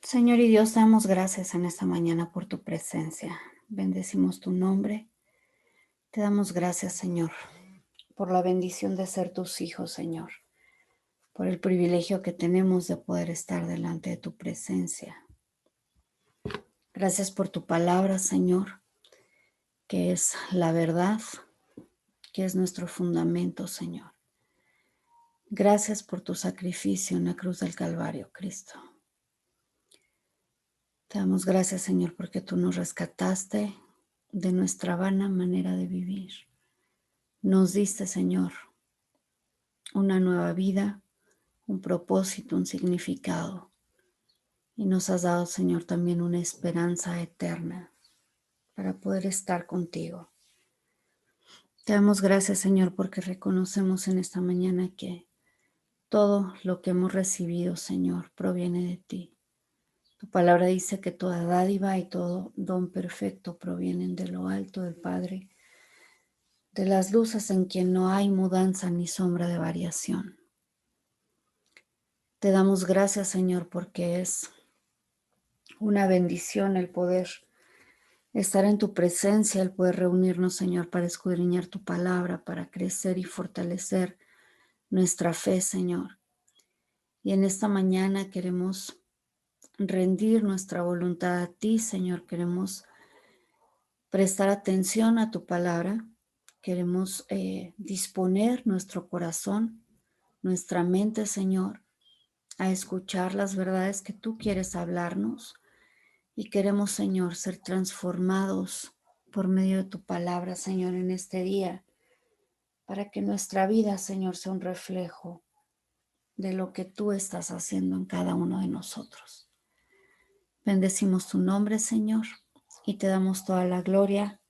Señor y Dios, damos gracias en esta mañana por tu presencia. Bendecimos tu nombre. Te damos gracias, Señor, por la bendición de ser tus hijos, Señor, por el privilegio que tenemos de poder estar delante de tu presencia. Gracias por tu palabra, Señor, que es la verdad, que es nuestro fundamento, Señor. Gracias por tu sacrificio en la cruz del Calvario, Cristo. Te damos gracias, Señor, porque tú nos rescataste de nuestra vana manera de vivir. Nos diste, Señor, una nueva vida, un propósito, un significado. Y nos has dado, Señor, también una esperanza eterna para poder estar contigo. Te damos gracias, Señor, porque reconocemos en esta mañana que todo lo que hemos recibido, Señor, proviene de ti. Tu palabra dice que toda dádiva y todo don perfecto provienen de lo alto del Padre, de las luces en quien no hay mudanza ni sombra de variación. Te damos gracias, Señor, porque es una bendición el poder estar en tu presencia, el poder reunirnos, Señor, para escudriñar tu palabra, para crecer y fortalecer nuestra fe, Señor. Y en esta mañana queremos rendir nuestra voluntad a ti, Señor. Queremos prestar atención a tu palabra. Queremos disponer nuestro corazón, nuestra mente, Señor, a escuchar las verdades que tú quieres hablarnos. Y queremos, Señor, ser transformados por medio de tu palabra, Señor, en este día, para que nuestra vida, Señor, sea un reflejo de lo que tú estás haciendo en cada uno de nosotros. Bendecimos tu nombre, Señor, y te damos toda la gloria,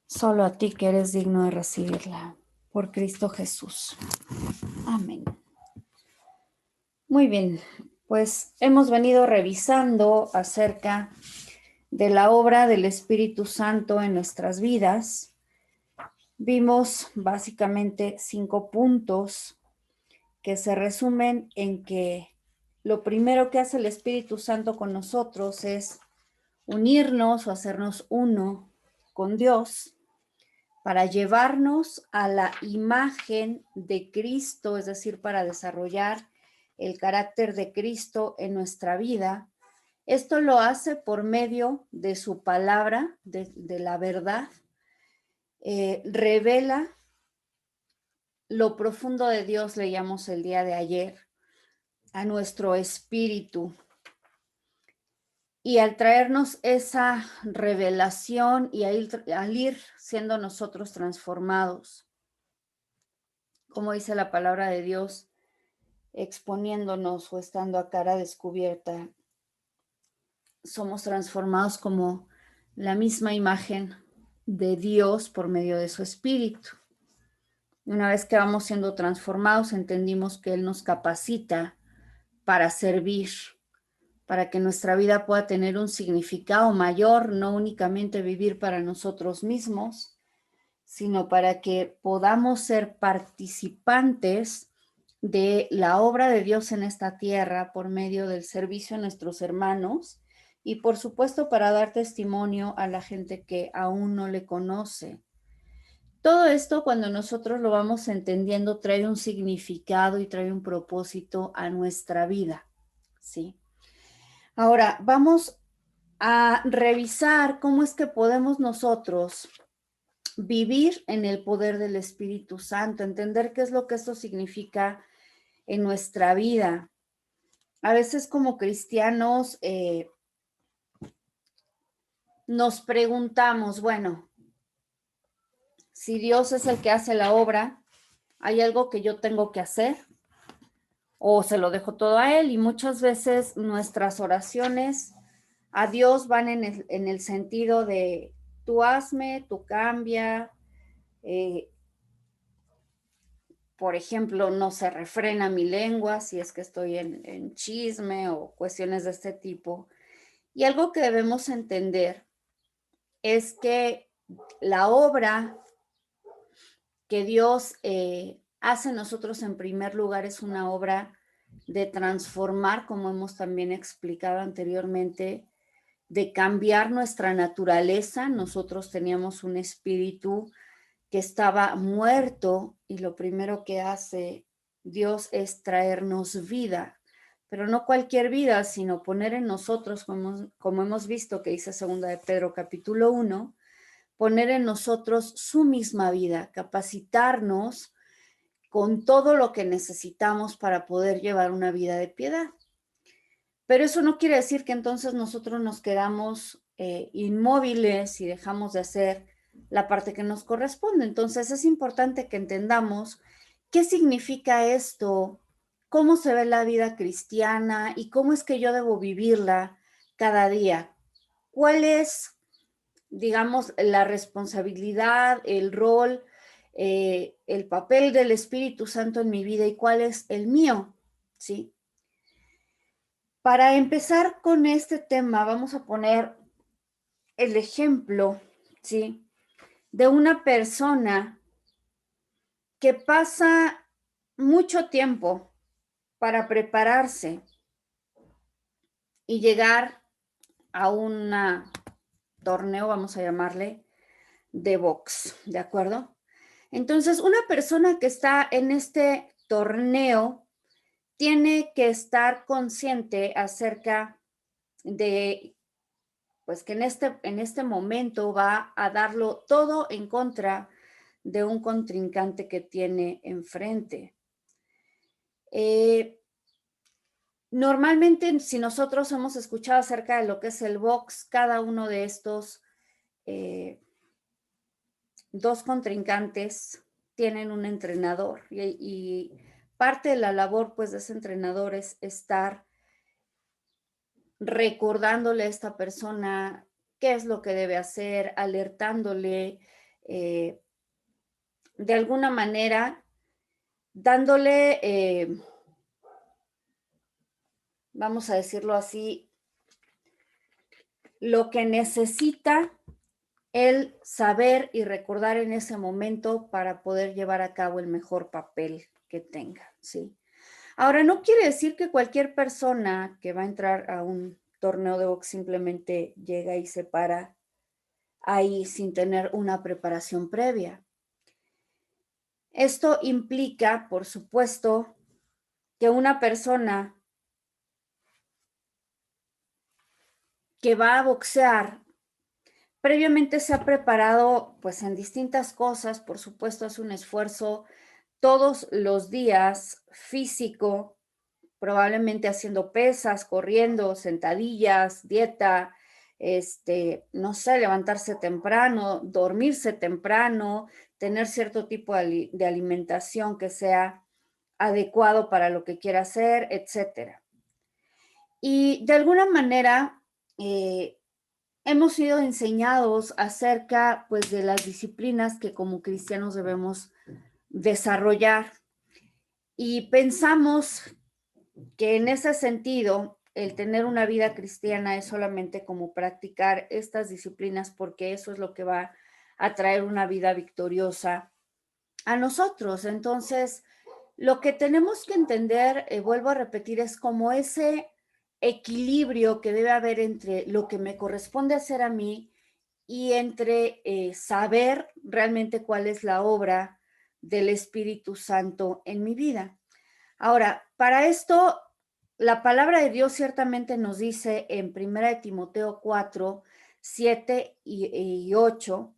solo a ti que eres digno de recibirla, por Cristo Jesús. Amén. Muy bien, pues hemos venido revisando acerca de la obra del Espíritu Santo en nuestras vidas. Vimos básicamente 5 puntos que se resumen en que lo primero que hace el Espíritu Santo con nosotros es unirnos o hacernos uno con Dios para llevarnos a la imagen de Cristo, es decir, para desarrollar el carácter de Cristo en nuestra vida. Esto lo hace por medio de su palabra, de la verdad. Revela lo profundo de Dios, leíamos el día de ayer, a nuestro espíritu. Y al traernos esa revelación y al ir siendo nosotros transformados, como dice la palabra de Dios, exponiéndonos o estando a cara descubierta, somos transformados como la misma imagen de Dios por medio de su espíritu. Una vez que vamos siendo transformados, entendimos que Él nos capacita para servir, para que nuestra vida pueda tener un significado mayor, no únicamente vivir para nosotros mismos, sino para que podamos ser participantes de la obra de Dios en esta tierra por medio del servicio a nuestros hermanos y por supuesto para dar testimonio a la gente que aún no le conoce. Todo esto, cuando nosotros lo vamos entendiendo, trae un significado y trae un propósito a nuestra vida, ¿sí? Ahora, vamos a revisar cómo es que podemos nosotros vivir en el poder del Espíritu Santo, entender qué es lo que esto significa en nuestra vida. A veces como cristianos nos preguntamos, bueno, si Dios es el que hace la obra, ¿hay algo que yo tengo que hacer? ¿O se lo dejo todo a Él? Y muchas veces nuestras oraciones a Dios van en el sentido de tú hazme, tú cambia, por ejemplo, no se refrena mi lengua si es que estoy en chisme o cuestiones de este tipo. Y algo que debemos entender es que la obra que Dios hace en nosotros en primer lugar es una obra de transformar, como hemos también explicado anteriormente, de cambiar nuestra naturaleza. Nosotros teníamos un espíritu que estaba muerto y lo primero que hace Dios es traernos vida, pero no cualquier vida, sino poner en nosotros, como hemos visto que dice segunda de Pedro capítulo 1, poner en nosotros su misma vida, capacitarnos con todo lo que necesitamos para poder llevar una vida de piedad. Pero eso no quiere decir que entonces nosotros nos quedamos inmóviles y dejamos de hacer la parte que nos corresponde. Entonces es importante que entendamos qué significa esto, cómo se ve la vida cristiana y cómo es que yo debo vivirla cada día. ¿Cuál es, digamos, la responsabilidad, el rol, el papel del Espíritu Santo en mi vida y cuál es el mío? ¿Sí? Para empezar con este tema, vamos a poner el ejemplo, ¿sí? De una persona que pasa mucho tiempo para prepararse y llegar a un torneo, vamos a llamarle, de box, ¿de acuerdo? Entonces, una persona que está en este torneo tiene que estar consciente acerca de pues que en este momento va a darlo todo en contra de un contrincante que tiene enfrente. Normalmente, si nosotros hemos escuchado acerca de lo que es el box, cada uno de estos dos contrincantes tienen un entrenador y parte de la labor pues de ese entrenador es estar recordándole a esta persona qué es lo que debe hacer, alertándole, eh, de alguna manera, dándole, vamos a decirlo así, lo que necesita él saber y recordar en ese momento para poder llevar a cabo el mejor papel que tenga, ¿sí? Ahora, no quiere decir que cualquier persona que va a entrar a un torneo de box simplemente llega y se para ahí sin tener una preparación previa. Esto implica, por supuesto, que una persona que va a boxear previamente se ha preparado pues en distintas cosas, por supuesto es un esfuerzo todos los días físico, probablemente haciendo pesas, corriendo, sentadillas, dieta, no sé, levantarse temprano, dormirse temprano, tener cierto tipo de alimentación que sea adecuado para lo que quiera hacer, etcétera. Y de alguna manera hemos sido enseñados acerca pues de las disciplinas que como cristianos debemos desarrollar y pensamos que en ese sentido el tener una vida cristiana es solamente como practicar estas disciplinas porque eso es lo que va a traer una vida victoriosa a nosotros. Entonces, lo que tenemos que entender, vuelvo a repetir, es como ese equilibrio que debe haber entre lo que me corresponde hacer a mí y entre saber realmente cuál es la obra del Espíritu Santo en mi vida. Ahora, para esto, la palabra de Dios ciertamente nos dice en 1 de Timoteo 4, 7 y 8,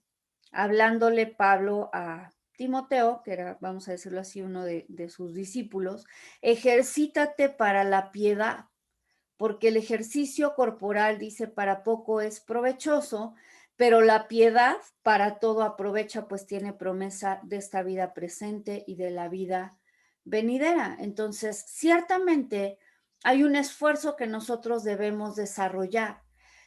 hablándole Pablo a Timoteo, que era, vamos a decirlo así, uno de sus discípulos, ejercítate para la piedad, porque el ejercicio corporal, dice, para poco es provechoso, pero la piedad para todo aprovecha, pues tiene promesa de esta vida presente y de la vida venidera. Entonces, ciertamente hay un esfuerzo que nosotros debemos desarrollar,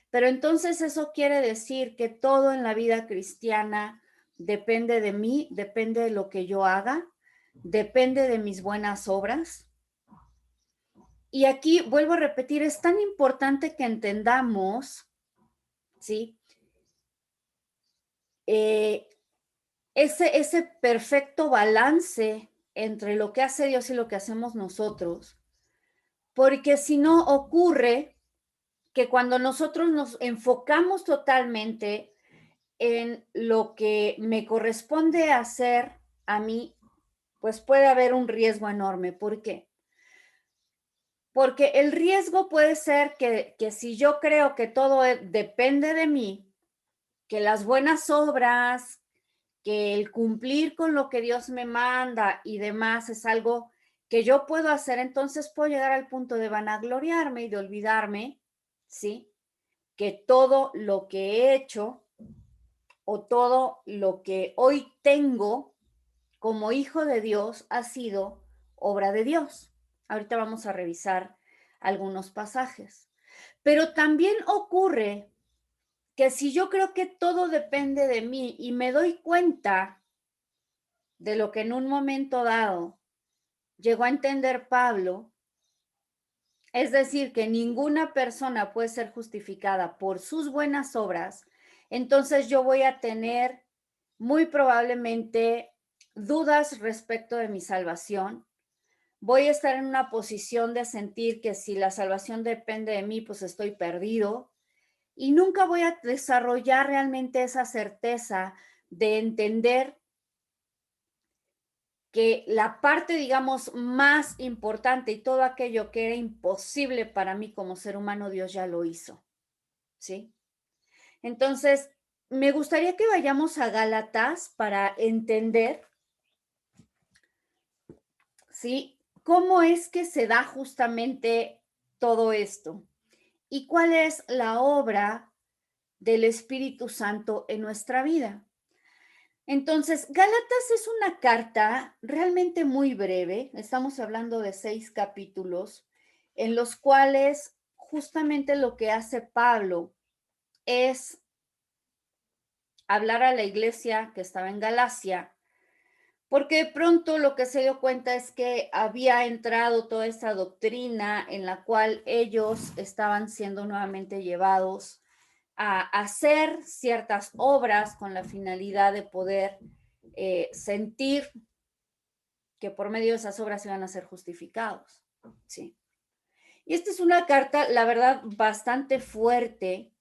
pero entonces eso quiere decir que todo en la vida cristiana depende de mí, depende de lo que yo haga, depende de mis buenas obras. Y aquí vuelvo a repetir, es tan importante que entendamos, ¿sí? Ese perfecto balance entre lo que hace Dios y lo que hacemos nosotros, porque si no ocurre que cuando nosotros nos enfocamos totalmente en lo que me corresponde hacer a mí, pues puede haber un riesgo enorme. ¿Por qué? Porque el riesgo puede ser que si yo creo que todo depende de mí, que las buenas obras, que el cumplir con lo que Dios me manda y demás es algo que yo puedo hacer, entonces puedo llegar al punto de vanagloriarme y de olvidarme, ¿sí? Que todo lo que he hecho o todo lo que hoy tengo como hijo de Dios ha sido obra de Dios. Ahorita vamos a revisar algunos pasajes. Pero también ocurre que si yo creo que todo depende de mí y me doy cuenta de lo que en un momento dado llegó a entender Pablo, es decir, que ninguna persona puede ser justificada por sus buenas obras, entonces yo voy a tener muy probablemente dudas respecto de mi salvación. Voy a estar en una posición de sentir que si la salvación depende de mí, pues estoy perdido y nunca voy a desarrollar realmente esa certeza de entender que la parte, digamos, más importante y todo aquello que era imposible para mí como ser humano, Dios ya lo hizo, ¿sí? Entonces, me gustaría que vayamos a Gálatas para entender, ¿sí? ¿Cómo es que se da justamente todo esto? ¿Y cuál es la obra del Espíritu Santo en nuestra vida? Entonces, Gálatas es una carta realmente muy breve, estamos hablando de 6 capítulos, en los cuales justamente lo que hace Pablo es hablar a la iglesia que estaba en Galacia, porque de pronto lo que se dio cuenta es que había entrado toda esa doctrina en la cual ellos estaban siendo nuevamente llevados a hacer ciertas obras con la finalidad de poder sentir que por medio de esas obras iban a ser justificados. Sí. Y esta es una carta, la verdad, bastante fuerte.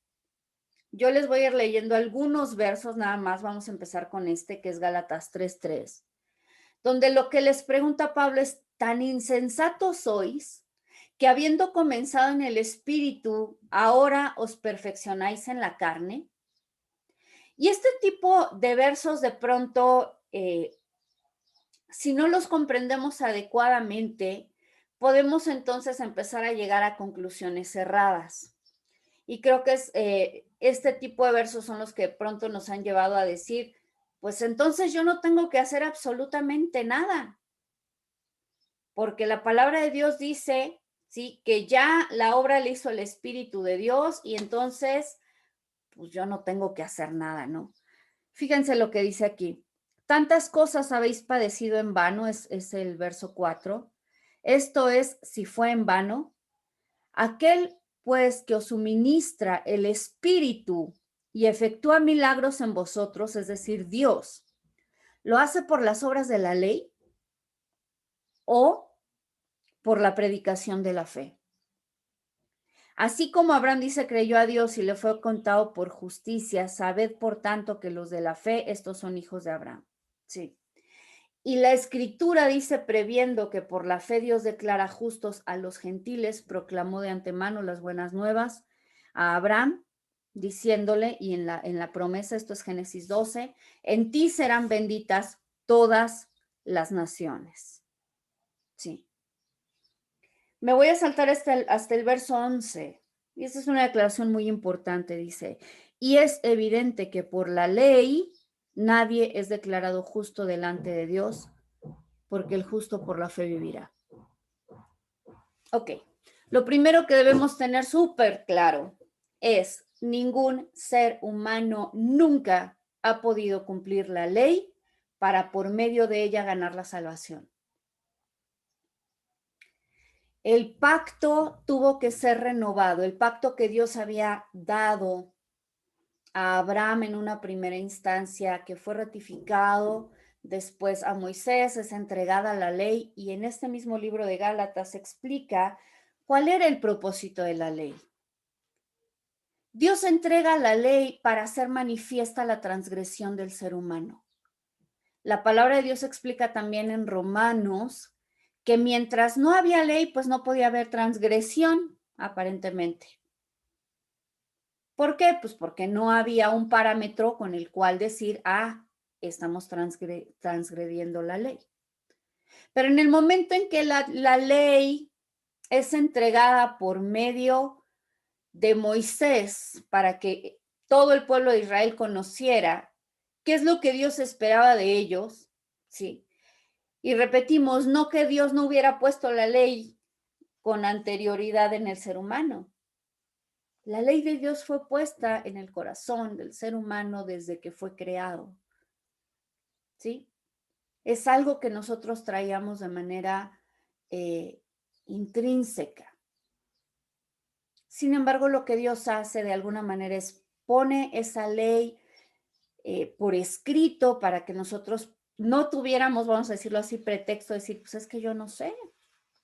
Yo les voy a ir leyendo algunos versos nada más. Vamos a empezar con este, que es Gálatas 3:3, donde lo que les pregunta Pablo es: tan insensatos sois que habiendo comenzado en el espíritu, ahora os perfeccionáis en la carne. Y este tipo de versos de pronto, si no los comprendemos adecuadamente, podemos entonces empezar a llegar a conclusiones cerradas. Y creo que este tipo de versos son los que pronto nos han llevado a decir, pues entonces yo no tengo que hacer absolutamente nada, porque la palabra de Dios dice, sí, que ya la obra le hizo el Espíritu de Dios y entonces, pues yo no tengo que hacer nada, ¿no? Fíjense lo que dice aquí. Tantas cosas habéis padecido en vano, es el verso 4. Esto es, si fue en vano, aquel pues que os suministra el Espíritu y efectúa milagros en vosotros, es decir, Dios, ¿lo hace por las obras de la ley o por la predicación de la fe? Así como Abraham dice, creyó a Dios y le fue contado por justicia, sabed por tanto que los de la fe, estos son hijos de Abraham. Sí. Y la escritura dice, previendo que por la fe Dios declara justos a los gentiles, proclamó de antemano las buenas nuevas a Abraham, diciéndole, y en la promesa, esto es Génesis 12, en ti serán benditas todas las naciones. Sí. Me voy a saltar hasta el verso 11, y esta es una declaración muy importante, dice, y es evidente que por la ley nadie es declarado justo delante de Dios, porque el justo por la fe vivirá. Ok, lo primero que debemos tener súper claro es: ningún ser humano nunca ha podido cumplir la ley para por medio de ella ganar la salvación. El pacto tuvo que ser renovado, el pacto que Dios había dado a Abraham en una primera instancia, que fue ratificado después a Moisés, es entregada la ley, y en este mismo libro de Gálatas se explica ¿Cuál era el propósito de la ley? Dios entrega la ley para hacer manifiesta la transgresión del ser humano. La palabra de Dios explica también en Romanos que mientras no había ley, pues no podía haber transgresión, aparentemente. ¿Por qué? Pues porque no había un parámetro con el cual decir, estamos transgrediendo la ley. Pero en el momento en que la ley es entregada por medio de Moisés para que todo el pueblo de Israel conociera qué es lo que Dios esperaba de ellos, ¿sí? Y repetimos, no que Dios no hubiera puesto la ley con anterioridad en el ser humano. La ley de Dios fue puesta en el corazón del ser humano desde que fue creado, ¿sí? Es algo que nosotros traíamos de manera intrínseca. Sin embargo, lo que Dios hace de alguna manera es pone esa ley por escrito para que nosotros no tuviéramos, vamos a decirlo así, pretexto de decir, pues es que yo no sé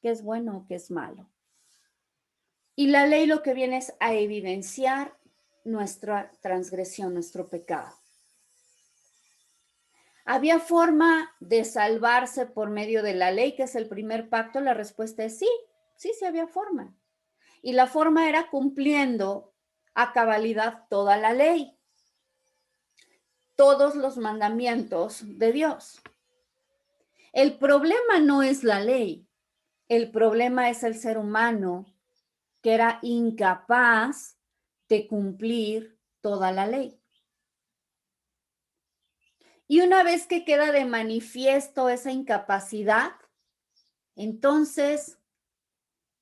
qué es bueno o qué es malo. Y la ley lo que viene es a evidenciar nuestra transgresión, nuestro pecado. ¿Había forma de salvarse por medio de la ley, que es el primer pacto? La respuesta es sí, sí había forma. Y la forma era cumpliendo a cabalidad toda la ley, todos los mandamientos de Dios. El problema no es la ley, el problema es el ser humano que era incapaz de cumplir toda la ley. Y una vez que queda de manifiesto esa incapacidad, entonces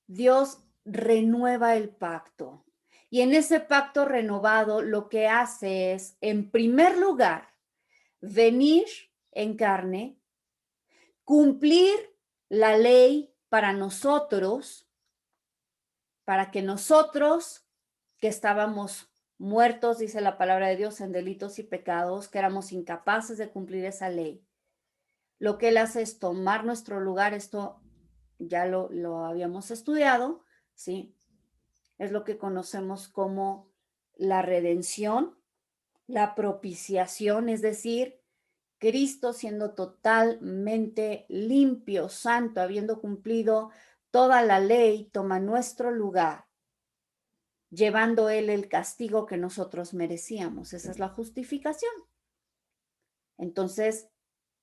Dios renueva el pacto. Y en ese pacto renovado lo que hace es, en primer lugar, venir en carne, cumplir la ley para nosotros, para que nosotros que estábamos muertos, dice la palabra de Dios, en delitos y pecados, que éramos incapaces de cumplir esa ley. Lo que Él hace es tomar nuestro lugar, esto ya lo habíamos estudiado, ¿sí? Es lo que conocemos como la redención, la propiciación, es decir, Cristo siendo totalmente limpio, santo, habiendo cumplido toda la ley, toma nuestro lugar, llevando Él el castigo que nosotros merecíamos. Esa es la justificación. Entonces,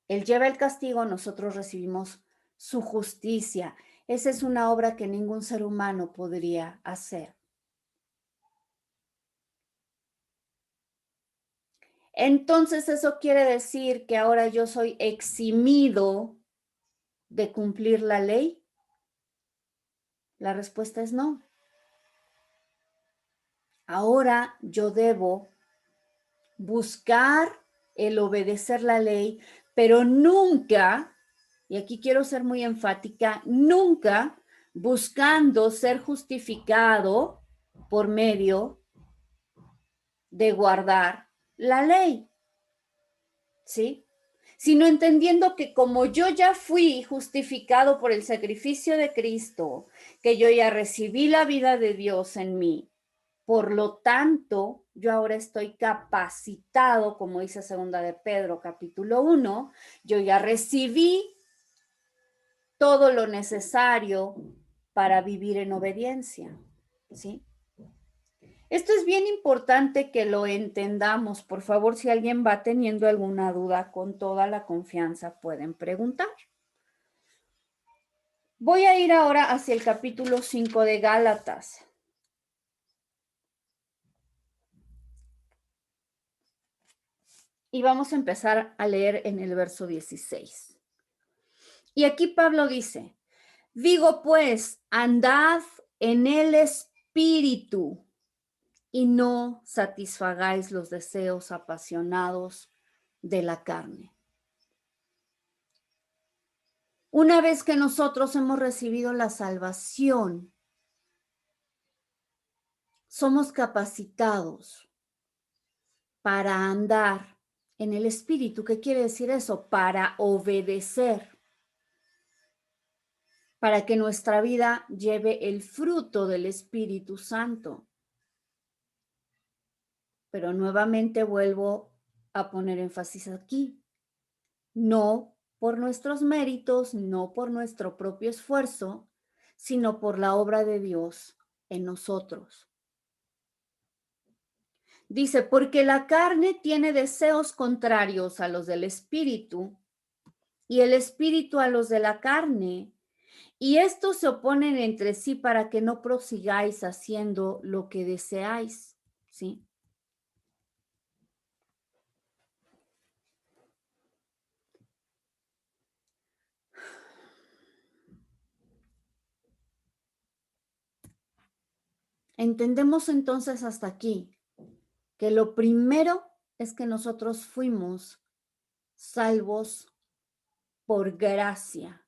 Él lleva el castigo, nosotros recibimos su justicia. Esa es una obra que ningún ser humano podría hacer. Entonces, eso quiere decir que ahora yo soy eximido de cumplir la ley. La respuesta es no. Ahora yo debo buscar el obedecer la ley, pero nunca, y aquí quiero ser muy enfática, nunca buscando ser justificado por medio de guardar la ley, ¿sí? Sino entendiendo que como yo ya fui justificado por el sacrificio de Cristo, que yo ya recibí la vida de Dios en mí, por lo tanto, yo ahora estoy capacitado, como dice segunda de Pedro, capítulo 1, yo ya recibí todo lo necesario para vivir en obediencia, ¿sí? Esto es bien importante que lo entendamos. Por favor, si alguien va teniendo alguna duda, con toda la confianza pueden preguntar. Voy a ir ahora hacia el capítulo 5 de Gálatas. Y vamos a empezar a leer en el verso 16. Y aquí Pablo dice, digo pues, andad en el espíritu y no satisfagáis los deseos apasionados de la carne. Una vez que nosotros hemos recibido la salvación, somos capacitados para andar en el espíritu. ¿Qué quiere decir eso? Para obedecer. para que nuestra vida lleve el fruto del Espíritu Santo. Pero nuevamente vuelvo a poner énfasis aquí. No por nuestros méritos, no por nuestro propio esfuerzo, sino por la obra de Dios en nosotros. Dice, porque la carne tiene deseos contrarios a los del espíritu y el espíritu a los de la carne, y estos se oponen entre sí para que no prosigáis haciendo lo que deseáis, ¿sí? Entendemos entonces hasta aquí que lo primero es que nosotros fuimos salvos por gracia,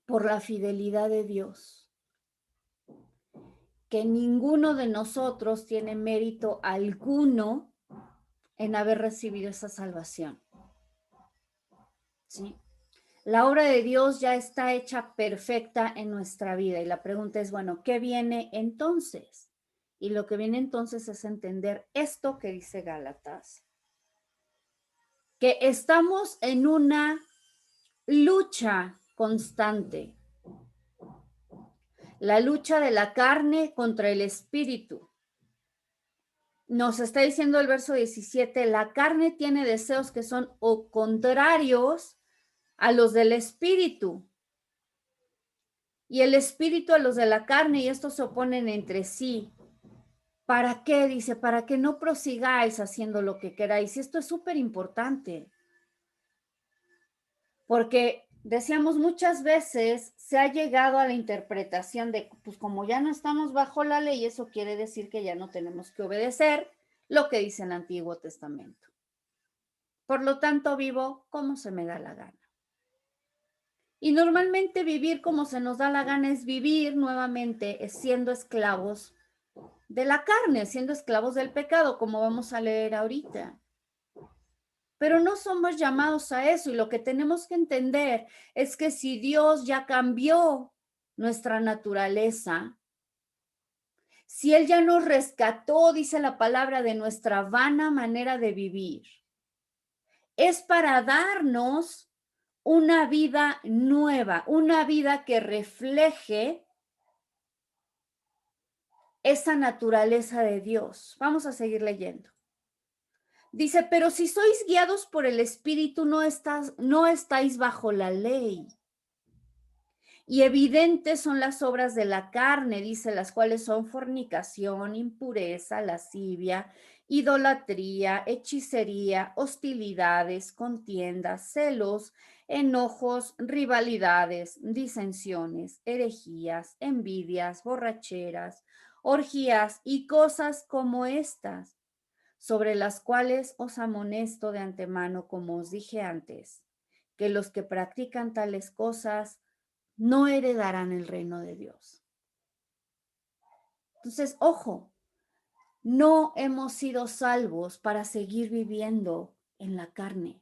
por la fidelidad de Dios, que ninguno de nosotros tiene mérito alguno en haber recibido esa salvación, ¿sí? La obra de Dios ya está hecha perfecta en nuestra vida y la pregunta es, bueno, ¿qué viene entonces? Y lo que viene entonces es entender esto que dice Gálatas, que estamos en una lucha constante, la lucha de la carne contra el espíritu. Nos está diciendo el verso 17, la carne tiene deseos que son o contrarios a los del espíritu y el espíritu a los de la carne, y estos se oponen entre sí. ¿Para qué? Dice, para que no prosigáis haciendo lo que queráis. Y esto es súper importante, porque decíamos muchas veces, se ha llegado a la interpretación de, pues como ya no estamos bajo la ley, eso quiere decir que ya no tenemos que obedecer lo que dice el Antiguo Testamento. Por lo tanto, vivo como se me da la gana. Y normalmente vivir como se nos da la gana es vivir nuevamente siendo esclavos de la carne, siendo esclavos del pecado, como vamos a leer ahorita. Pero no somos llamados a eso y lo que tenemos que entender es que si Dios ya cambió nuestra naturaleza, si Él ya nos rescató, dice la palabra, de nuestra vana manera de vivir, es para darnos una vida nueva, una vida que refleje esa naturaleza de Dios. Vamos a seguir leyendo. Dice, pero si sois guiados por el Espíritu, no estáis bajo la ley. Y evidentes son las obras de la carne, dice, las cuales son fornicación, impureza, lascivia, idolatría, hechicería, hostilidades, contiendas, celos, enojos, rivalidades, disensiones, herejías, envidias, borracheras, orgías y cosas como estas, sobre las cuales os amonesto de antemano, como os dije antes, que los que practican tales cosas no heredarán el reino de Dios. Entonces, ojo, no hemos sido salvos para seguir viviendo en la carne.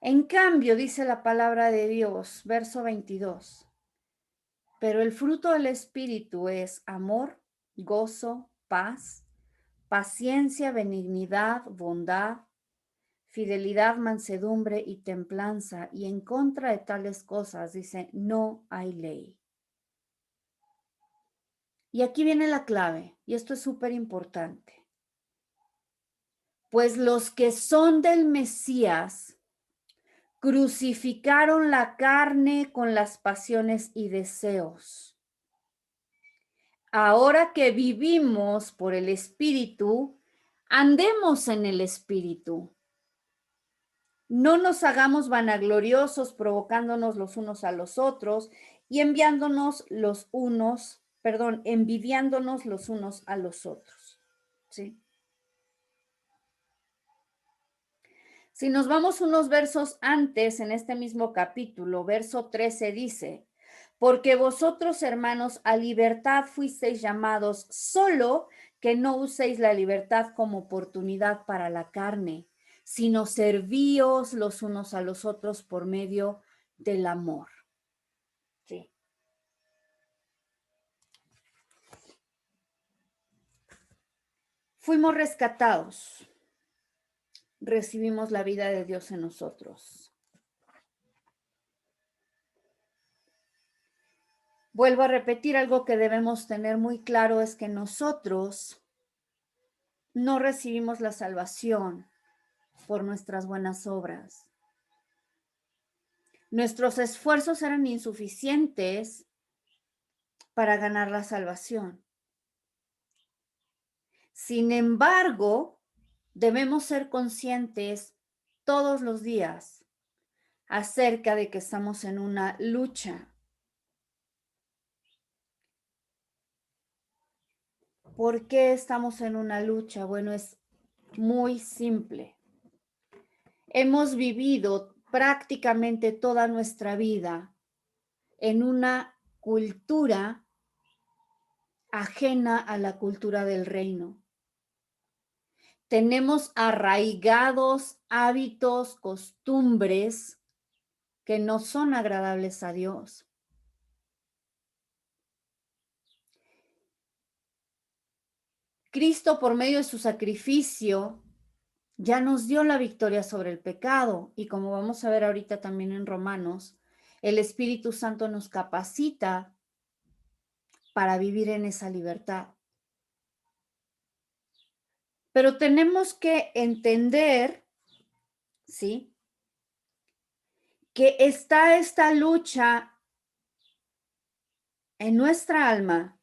En cambio, dice la palabra de Dios, verso 22, pero el fruto del Espíritu es amor, gozo, paz, paciencia, benignidad, bondad, fidelidad, mansedumbre y templanza, y en contra de tales cosas, dice, no hay ley. Y aquí viene la clave, y esto es súper importante. Pues los que son del Mesías crucificaron la carne con las pasiones y deseos. Ahora que vivimos por el Espíritu, andemos en el Espíritu. No nos hagamos vanagloriosos, provocándonos los unos a los otros y envidiándonos los unos a los otros. ¿Sí? Si nos vamos unos versos antes, en este mismo capítulo, verso 13 dice, porque vosotros, hermanos, a libertad fuisteis llamados, solo que no uséis la libertad como oportunidad para la carne, sino servíos los unos a los otros por medio del amor. Sí. Fuimos rescatados, recibimos la vida de Dios en nosotros. Vuelvo a repetir, algo que debemos tener muy claro es que nosotros no recibimos la salvación por nuestras buenas obras. Nuestros esfuerzos eran insuficientes para ganar la salvación. Sin embargo, debemos ser conscientes todos los días acerca de que estamos en una lucha. ¿Por qué estamos en una lucha? Bueno, es muy simple. Hemos vivido prácticamente toda nuestra vida en una cultura ajena a la cultura del reino. Tenemos arraigados hábitos, costumbres que no son agradables a Dios. Cristo, por medio de su sacrificio, ya nos dio la victoria sobre el pecado. Y como vamos a ver ahorita también en Romanos, el Espíritu Santo nos capacita para vivir en esa libertad. Pero tenemos que entender, ¿sí?, que está esta lucha en nuestra alma,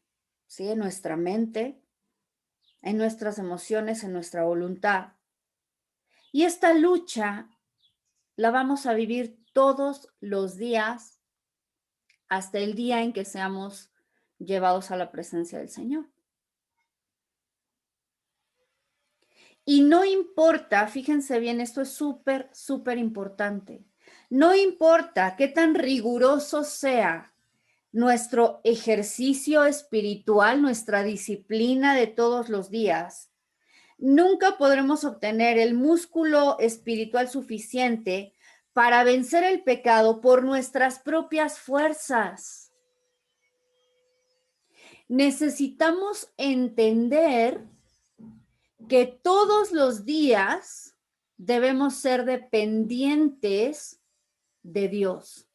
¿sí?, en nuestra mente, en nuestras emociones, en nuestra voluntad. Y esta lucha la vamos a vivir todos los días hasta el día en que seamos llevados a la presencia del Señor. Y no importa, fíjense bien, esto es súper, súper importante. No importa qué tan riguroso sea nuestro ejercicio espiritual, nuestra disciplina de todos los días, nunca podremos obtener el músculo espiritual suficiente para vencer el pecado por nuestras propias fuerzas. Necesitamos entender que todos los días debemos ser dependientes de Dios.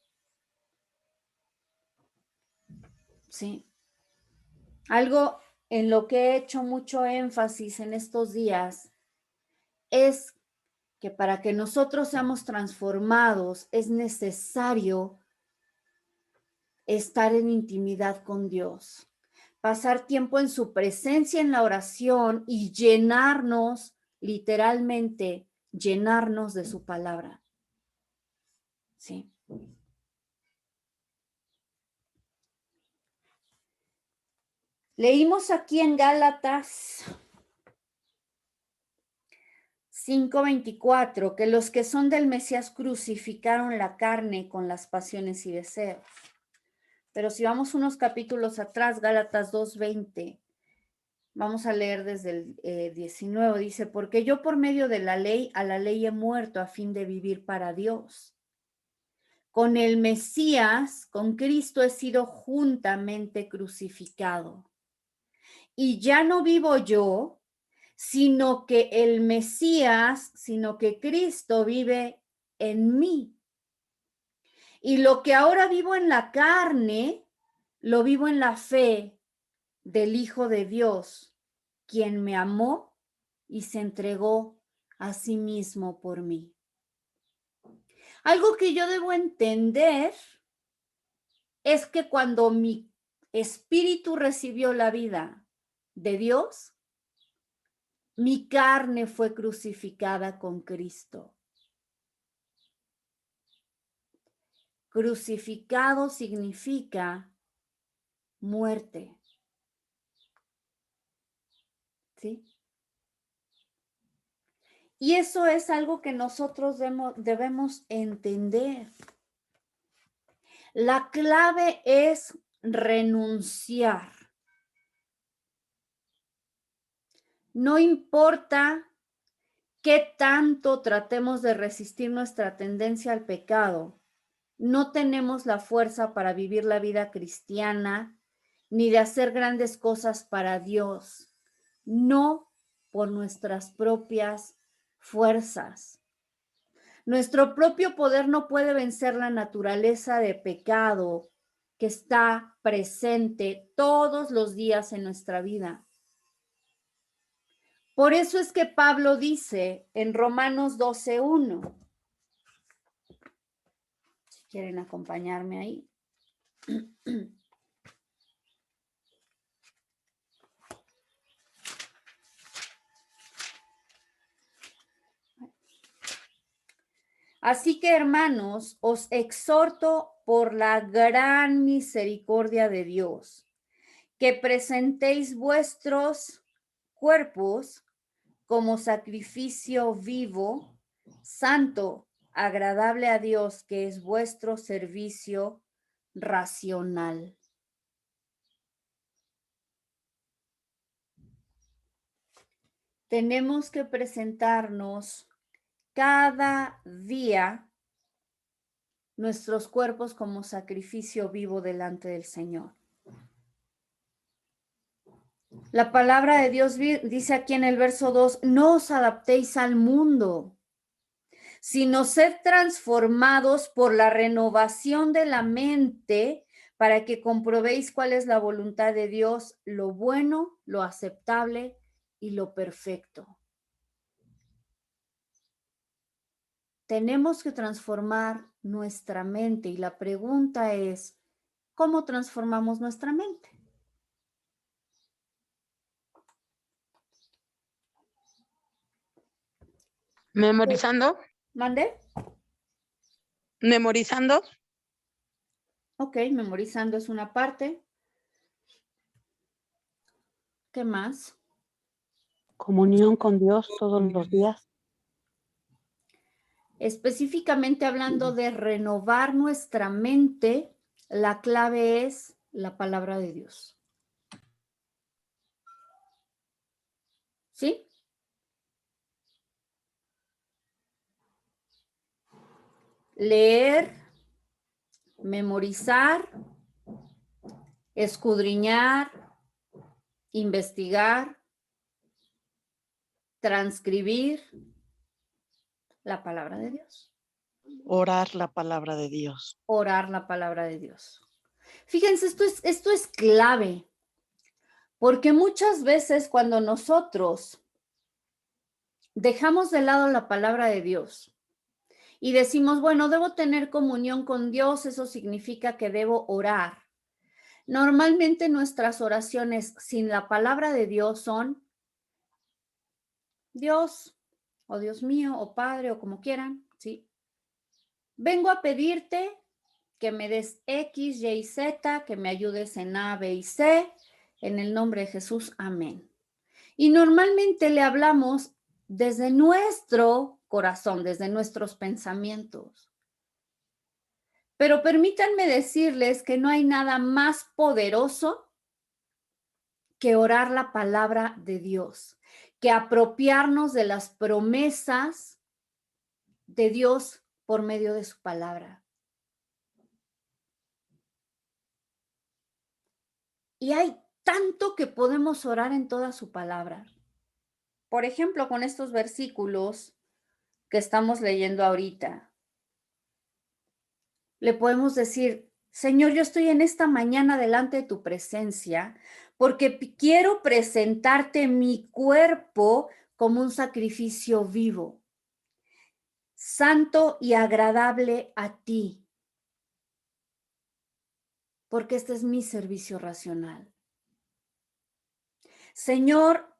Sí. Algo en lo que he hecho mucho énfasis en estos días es que para que nosotros seamos transformados es necesario estar en intimidad con Dios, pasar tiempo en su presencia en la oración y llenarnos, literalmente, llenarnos de su palabra. Sí. Leímos aquí en Gálatas 5:24 que los que son del Mesías crucificaron la carne con las pasiones y deseos. Pero si vamos unos capítulos atrás, Gálatas 2:20, vamos a leer desde el 19, dice, porque yo por medio de la ley, a la ley he muerto a fin de vivir para Dios. Con el Mesías, con Cristo he sido juntamente crucificado. Y ya no vivo yo, sino que el Mesías, sino que Cristo vive en mí. Y lo que ahora vivo en la carne, lo vivo en la fe del Hijo de Dios, quien me amó y se entregó a sí mismo por mí. Algo que yo debo entender es que cuando mi espíritu recibió la vida de Dios, mi carne fue crucificada con Cristo. Crucificado significa muerte. ¿Sí? Y eso es algo que nosotros debemos entender. La clave es renunciar. No importa qué tanto tratemos de resistir nuestra tendencia al pecado, no tenemos la fuerza para vivir la vida cristiana ni de hacer grandes cosas para Dios, no por nuestras propias fuerzas. Nuestro propio poder no puede vencer la naturaleza de pecado que está presente todos los días en nuestra vida. Por eso es que Pablo dice en Romanos 12:1, si quieren acompañarme ahí. Así que, hermanos, os exhorto por la gran misericordia de Dios, que presentéis vuestros cuerpos como sacrificio vivo, santo, agradable a Dios, que es vuestro servicio racional. Tenemos que presentarnos cada día nuestros cuerpos como sacrificio vivo delante del Señor. La palabra de Dios dice aquí en el verso 2, no os adaptéis al mundo, sino sed transformados por la renovación de la mente para que comprobéis cuál es la voluntad de Dios, lo bueno, lo aceptable y lo perfecto. Tenemos que transformar nuestra mente y la pregunta es, ¿cómo transformamos nuestra mente? Memorizando. ¿Mande? Memorizando. Ok, memorizando es una parte. ¿Qué más? Comunión con Dios todos los días. Específicamente hablando de renovar nuestra mente, la clave es la palabra de Dios. ¿Sí? Leer, memorizar, escudriñar, investigar, transcribir la palabra de Dios. Orar la palabra de Dios. Orar la palabra de Dios. Fíjense, esto es clave, porque muchas veces cuando nosotros dejamos de lado la palabra de Dios y decimos, bueno, debo tener comunión con Dios, eso significa que debo orar. Normalmente nuestras oraciones sin la palabra de Dios son Dios, o Dios mío, o Padre, o como quieran, ¿sí? Vengo a pedirte que me des X, Y, Z, que me ayudes en A, B y C, en el nombre de Jesús, amén. Y normalmente le hablamos desde nuestro corazón, desde nuestros pensamientos. Pero permítanme decirles que no hay nada más poderoso que orar la palabra de Dios, que apropiarnos de las promesas de Dios por medio de su palabra. Y hay tanto que podemos orar en toda su palabra. Por ejemplo, con estos versículos que estamos leyendo ahorita, le podemos decir, Señor, yo estoy en esta mañana delante de tu presencia porque quiero presentarte mi cuerpo como un sacrificio vivo, santo y agradable a ti, porque este es mi servicio racional. Señor,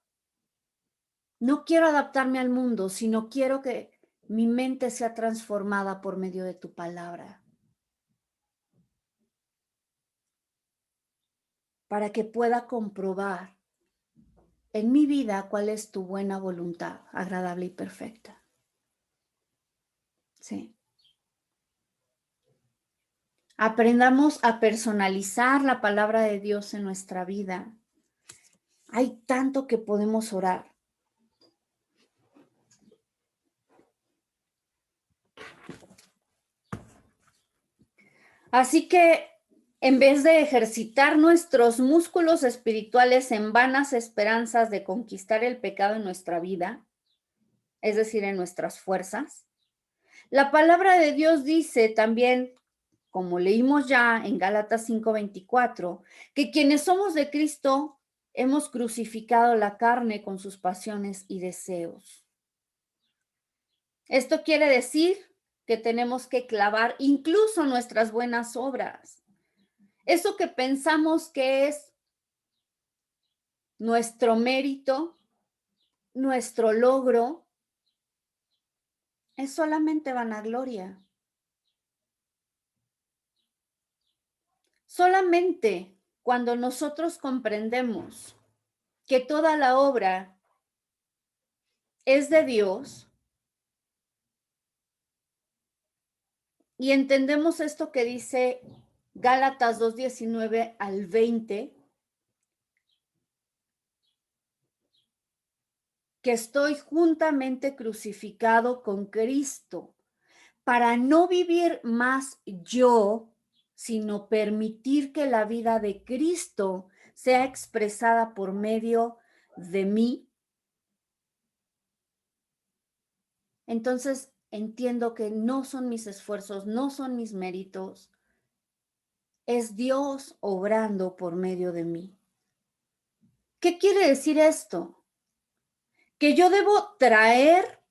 no quiero adaptarme al mundo, sino quiero que mi mente sea transformada por medio de tu palabra, para que pueda comprobar en mi vida cuál es tu buena voluntad, agradable y perfecta. Sí. Aprendamos a personalizar la palabra de Dios en nuestra vida. Hay tanto que podemos orar. Así que en vez de ejercitar nuestros músculos espirituales en vanas esperanzas de conquistar el pecado en nuestra vida, es decir, en nuestras fuerzas, la palabra de Dios dice también, como leímos ya en Gálatas 5:24, que quienes somos de Cristo hemos crucificado la carne con sus pasiones y deseos. Esto quiere decir que tenemos que clavar incluso nuestras buenas obras. Eso que pensamos que es nuestro mérito, nuestro logro, es solamente vanagloria. Solamente cuando nosotros comprendemos que toda la obra es de Dios y entendemos esto que dice Gálatas 2:19 al 20, que estoy juntamente crucificado con Cristo para no vivir más yo, sino permitir que la vida de Cristo sea expresada por medio de mí. Entonces entiendo que no son mis esfuerzos, no son mis méritos, es Dios obrando por medio de mí. ¿Qué quiere decir esto? Que yo debo traer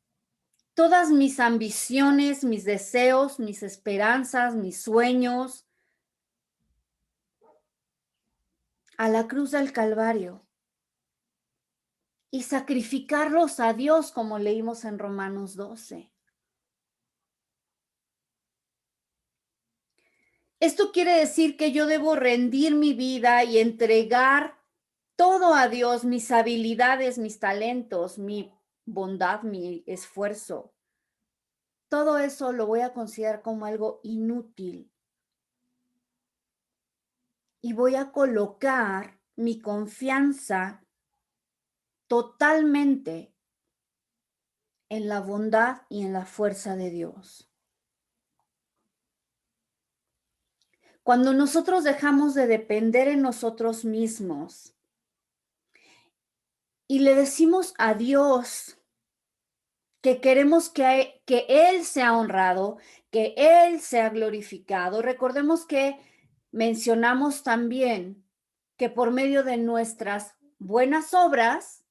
todas mis ambiciones, mis deseos, mis esperanzas, mis sueños a la cruz del Calvario y sacrificarlos a Dios, como leímos en Romanos 12. Esto quiere decir que yo debo rendir mi vida y entregar todo a Dios, mis habilidades, mis talentos, mi bondad, mi esfuerzo. Todo eso lo voy a considerar como algo inútil y voy a colocar mi confianza totalmente en la bondad y en la fuerza de Dios. Cuando nosotros dejamos de depender en nosotros mismos y le decimos a Dios que queremos que Él sea honrado, que Él sea glorificado. Recordemos que mencionamos también que por medio de nuestras buenas obras,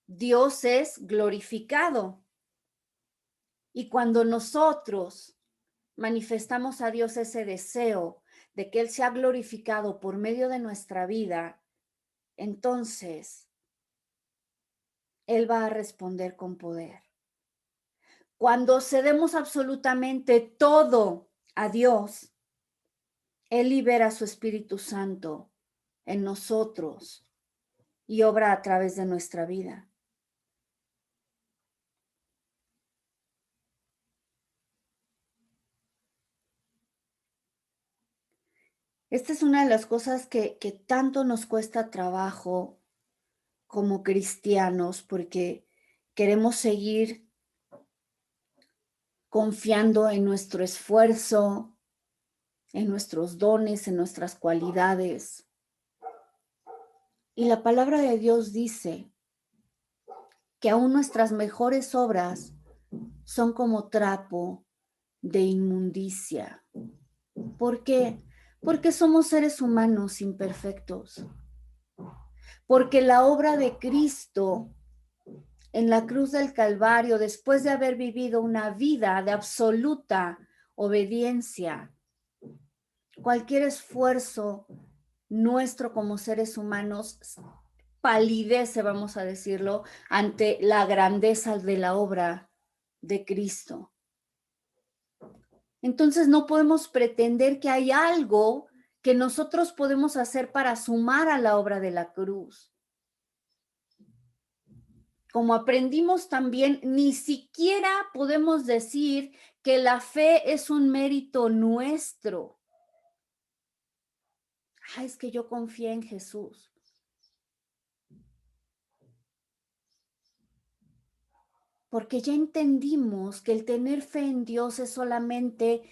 Dios es glorificado. Y cuando nosotros manifestamos a Dios ese deseo de que Él sea glorificado por medio de nuestra vida, entonces Él va a responder con poder. Cuando cedemos absolutamente todo a Dios, Él libera su Espíritu Santo en nosotros y obra a través de nuestra vida. Esta es una de las cosas que tanto nos cuesta trabajo como cristianos, porque queremos seguir confiando en nuestro esfuerzo, en nuestros dones, en nuestras cualidades. Y la palabra de Dios dice que aún nuestras mejores obras son como trapo de inmundicia. ¿Por qué? Porque somos seres humanos imperfectos. Porque la obra de Cristo en la cruz del Calvario, después de haber vivido una vida de absoluta obediencia, cualquier esfuerzo nuestro como seres humanos palidece, vamos a decirlo, ante la grandeza de la obra de Cristo. Entonces no podemos pretender que hay algo que nosotros podemos hacer para sumar a la obra de la cruz. Como aprendimos también, ni siquiera podemos decir que la fe es un mérito nuestro. Es que yo confié en Jesús. Porque ya entendimos que el tener fe en Dios es solamente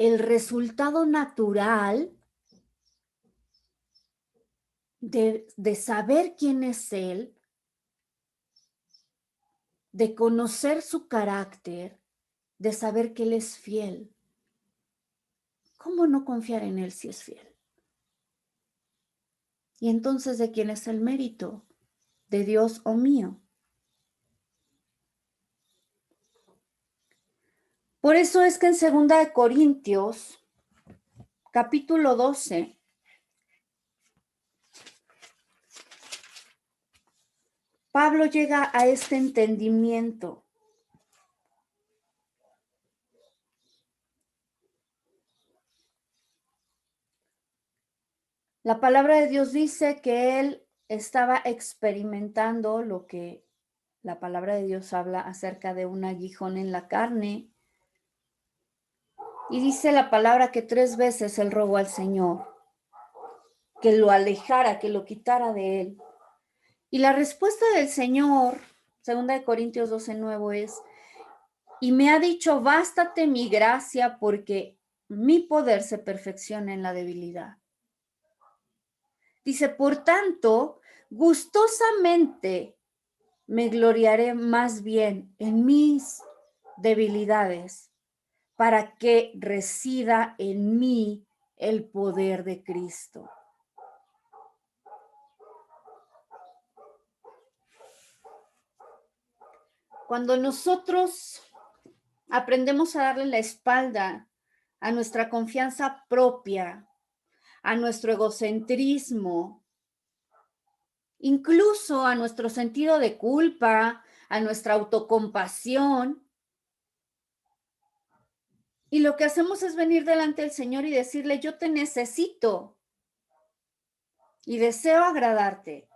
el resultado natural de saber quién es Él, de conocer su carácter, de saber que Él es fiel. ¿Cómo no confiar en Él si es fiel? Y entonces, ¿de quién es el mérito? ¿De Dios o mío? Por eso es que en 2 Corintios, capítulo 12, Pablo llega a este entendimiento. La palabra de Dios dice que él estaba experimentando lo que la palabra de Dios habla acerca de un aguijón en la carne. Y dice la palabra que 3 veces él rogó al Señor que lo alejara, que lo quitara de él. Y la respuesta del Señor, 2 Corintios 12:9 es: y me ha dicho, bástate mi gracia porque mi poder se perfecciona en la debilidad. Dice, por tanto, gustosamente me gloriaré más bien en mis debilidades para que resida en mí el poder de Cristo. Cuando nosotros aprendemos a darle la espalda a nuestra confianza propia, a nuestro egocentrismo, incluso a nuestro sentido de culpa, a nuestra autocompasión, y lo que hacemos es venir delante del Señor y decirle, yo te necesito y deseo agradarte.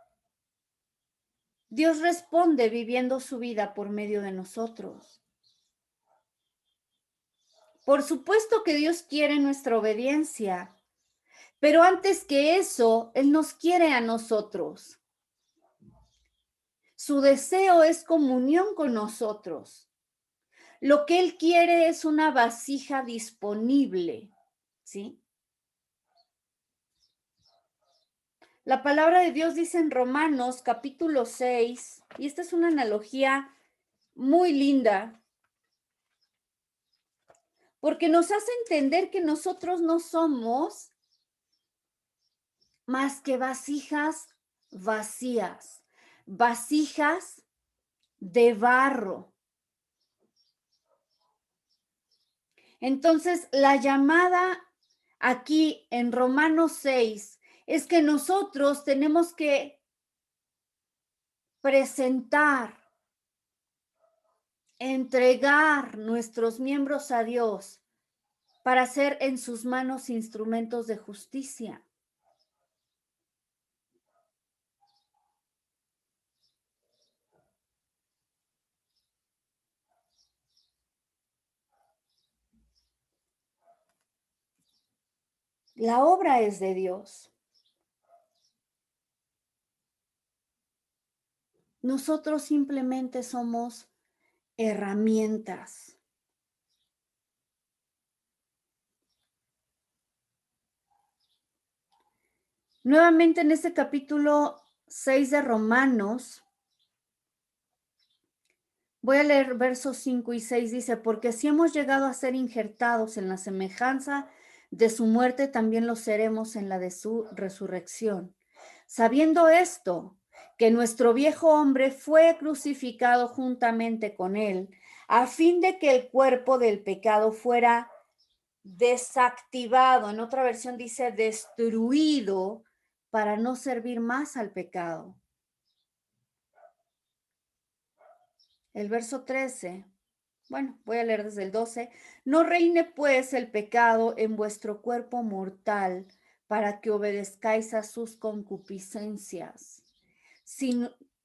Dios responde viviendo su vida por medio de nosotros. Por supuesto que Dios quiere nuestra obediencia, pero antes que eso, Él nos quiere a nosotros. Su deseo es comunión con nosotros. Lo que Él quiere es una vasija disponible, ¿sí? La palabra de Dios dice en Romanos capítulo 6, y esta es una analogía muy linda, porque nos hace entender que nosotros no somos más que vasijas vacías, vasijas de barro. Entonces, la llamada aquí en Romanos 6 es que nosotros tenemos que presentar, entregar nuestros miembros a Dios para ser en sus manos instrumentos de justicia. La obra es de Dios. Nosotros simplemente somos herramientas. Nuevamente en este capítulo 6 de Romanos, voy a leer versos 5 y 6, dice, porque si hemos llegado a ser injertados en la semejanza de su muerte, también lo seremos en la de su resurrección. Sabiendo esto, que nuestro viejo hombre fue crucificado juntamente con él, a fin de que el cuerpo del pecado fuera desactivado, en otra versión dice destruido, para no servir más al pecado. El verso 13, bueno, voy a leer desde el 12. No reine pues el pecado en vuestro cuerpo mortal para que obedezcáis a sus concupiscencias.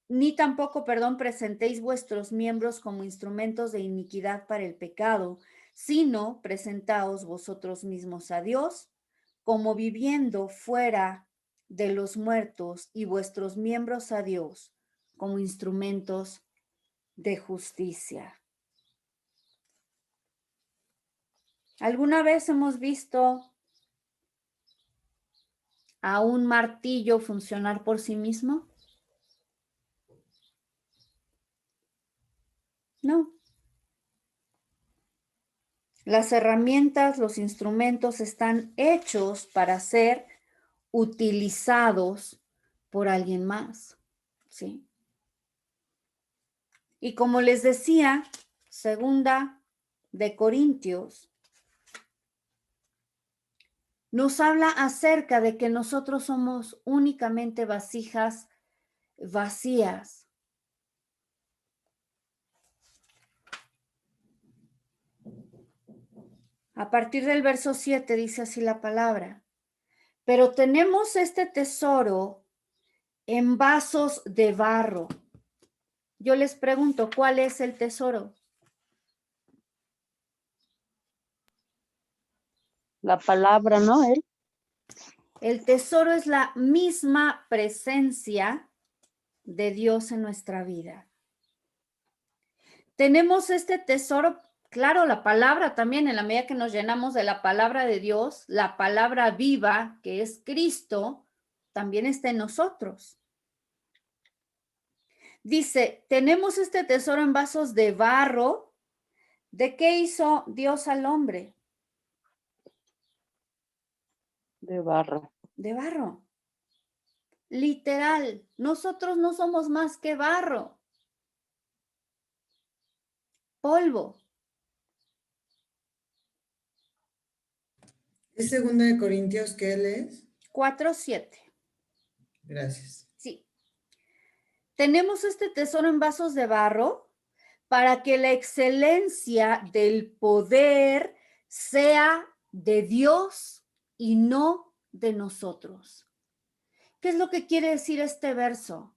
Ni tampoco, presentéis vuestros miembros como instrumentos de iniquidad para el pecado, sino presentaos vosotros mismos a Dios como viviendo fuera de los muertos y vuestros miembros a Dios como instrumentos de justicia. ¿Alguna vez hemos visto a un martillo funcionar por sí mismo? No. Las herramientas, los instrumentos están hechos para ser utilizados por alguien más, ¿sí? Y como les decía, segunda de Corintios, nos habla acerca de que nosotros somos únicamente vasijas vacías. A partir del verso 7 dice así la palabra: pero tenemos este tesoro en vasos de barro. Yo les pregunto, ¿cuál es el tesoro? La palabra, ¿no? Él. El tesoro es la misma presencia de Dios en nuestra vida. Tenemos este tesoro, claro, la palabra también, en la medida que nos llenamos de la palabra de Dios, la palabra viva, que es Cristo, también está en nosotros. Dice, tenemos este tesoro en vasos de barro. ¿De qué hizo Dios al hombre? De barro. De barro. Literal, nosotros no somos más que barro, polvo. ¿Es segunda de Corintios que él es? 4:7. Gracias. Sí. Tenemos este tesoro en vasos de barro para que la excelencia del poder sea de Dios y no de nosotros. ¿Qué es lo que quiere decir este verso?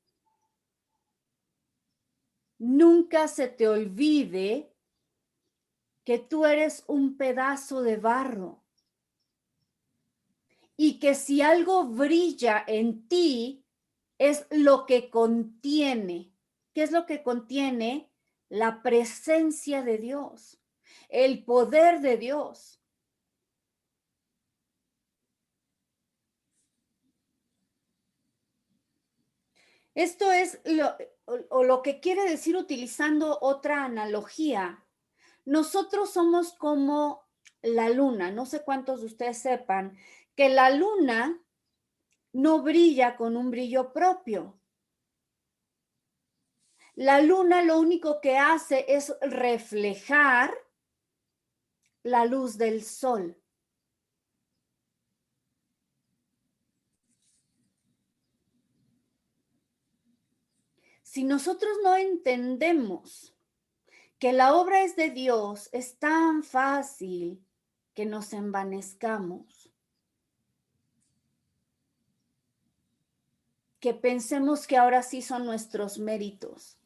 Nunca se te olvide que tú eres un pedazo de barro y que si algo brilla en ti es lo que contiene. ¿Qué es lo que contiene? La presencia de Dios, el poder de Dios. Esto es lo que quiere decir, utilizando otra analogía. Nosotros somos como la luna. No sé cuántos de ustedes sepan que la luna no brilla con un brillo propio. La luna lo único que hace es reflejar la luz del sol. Si nosotros no entendemos que la obra es de Dios, es tan fácil que nos envanezcamos, que pensemos que ahora sí son nuestros méritos,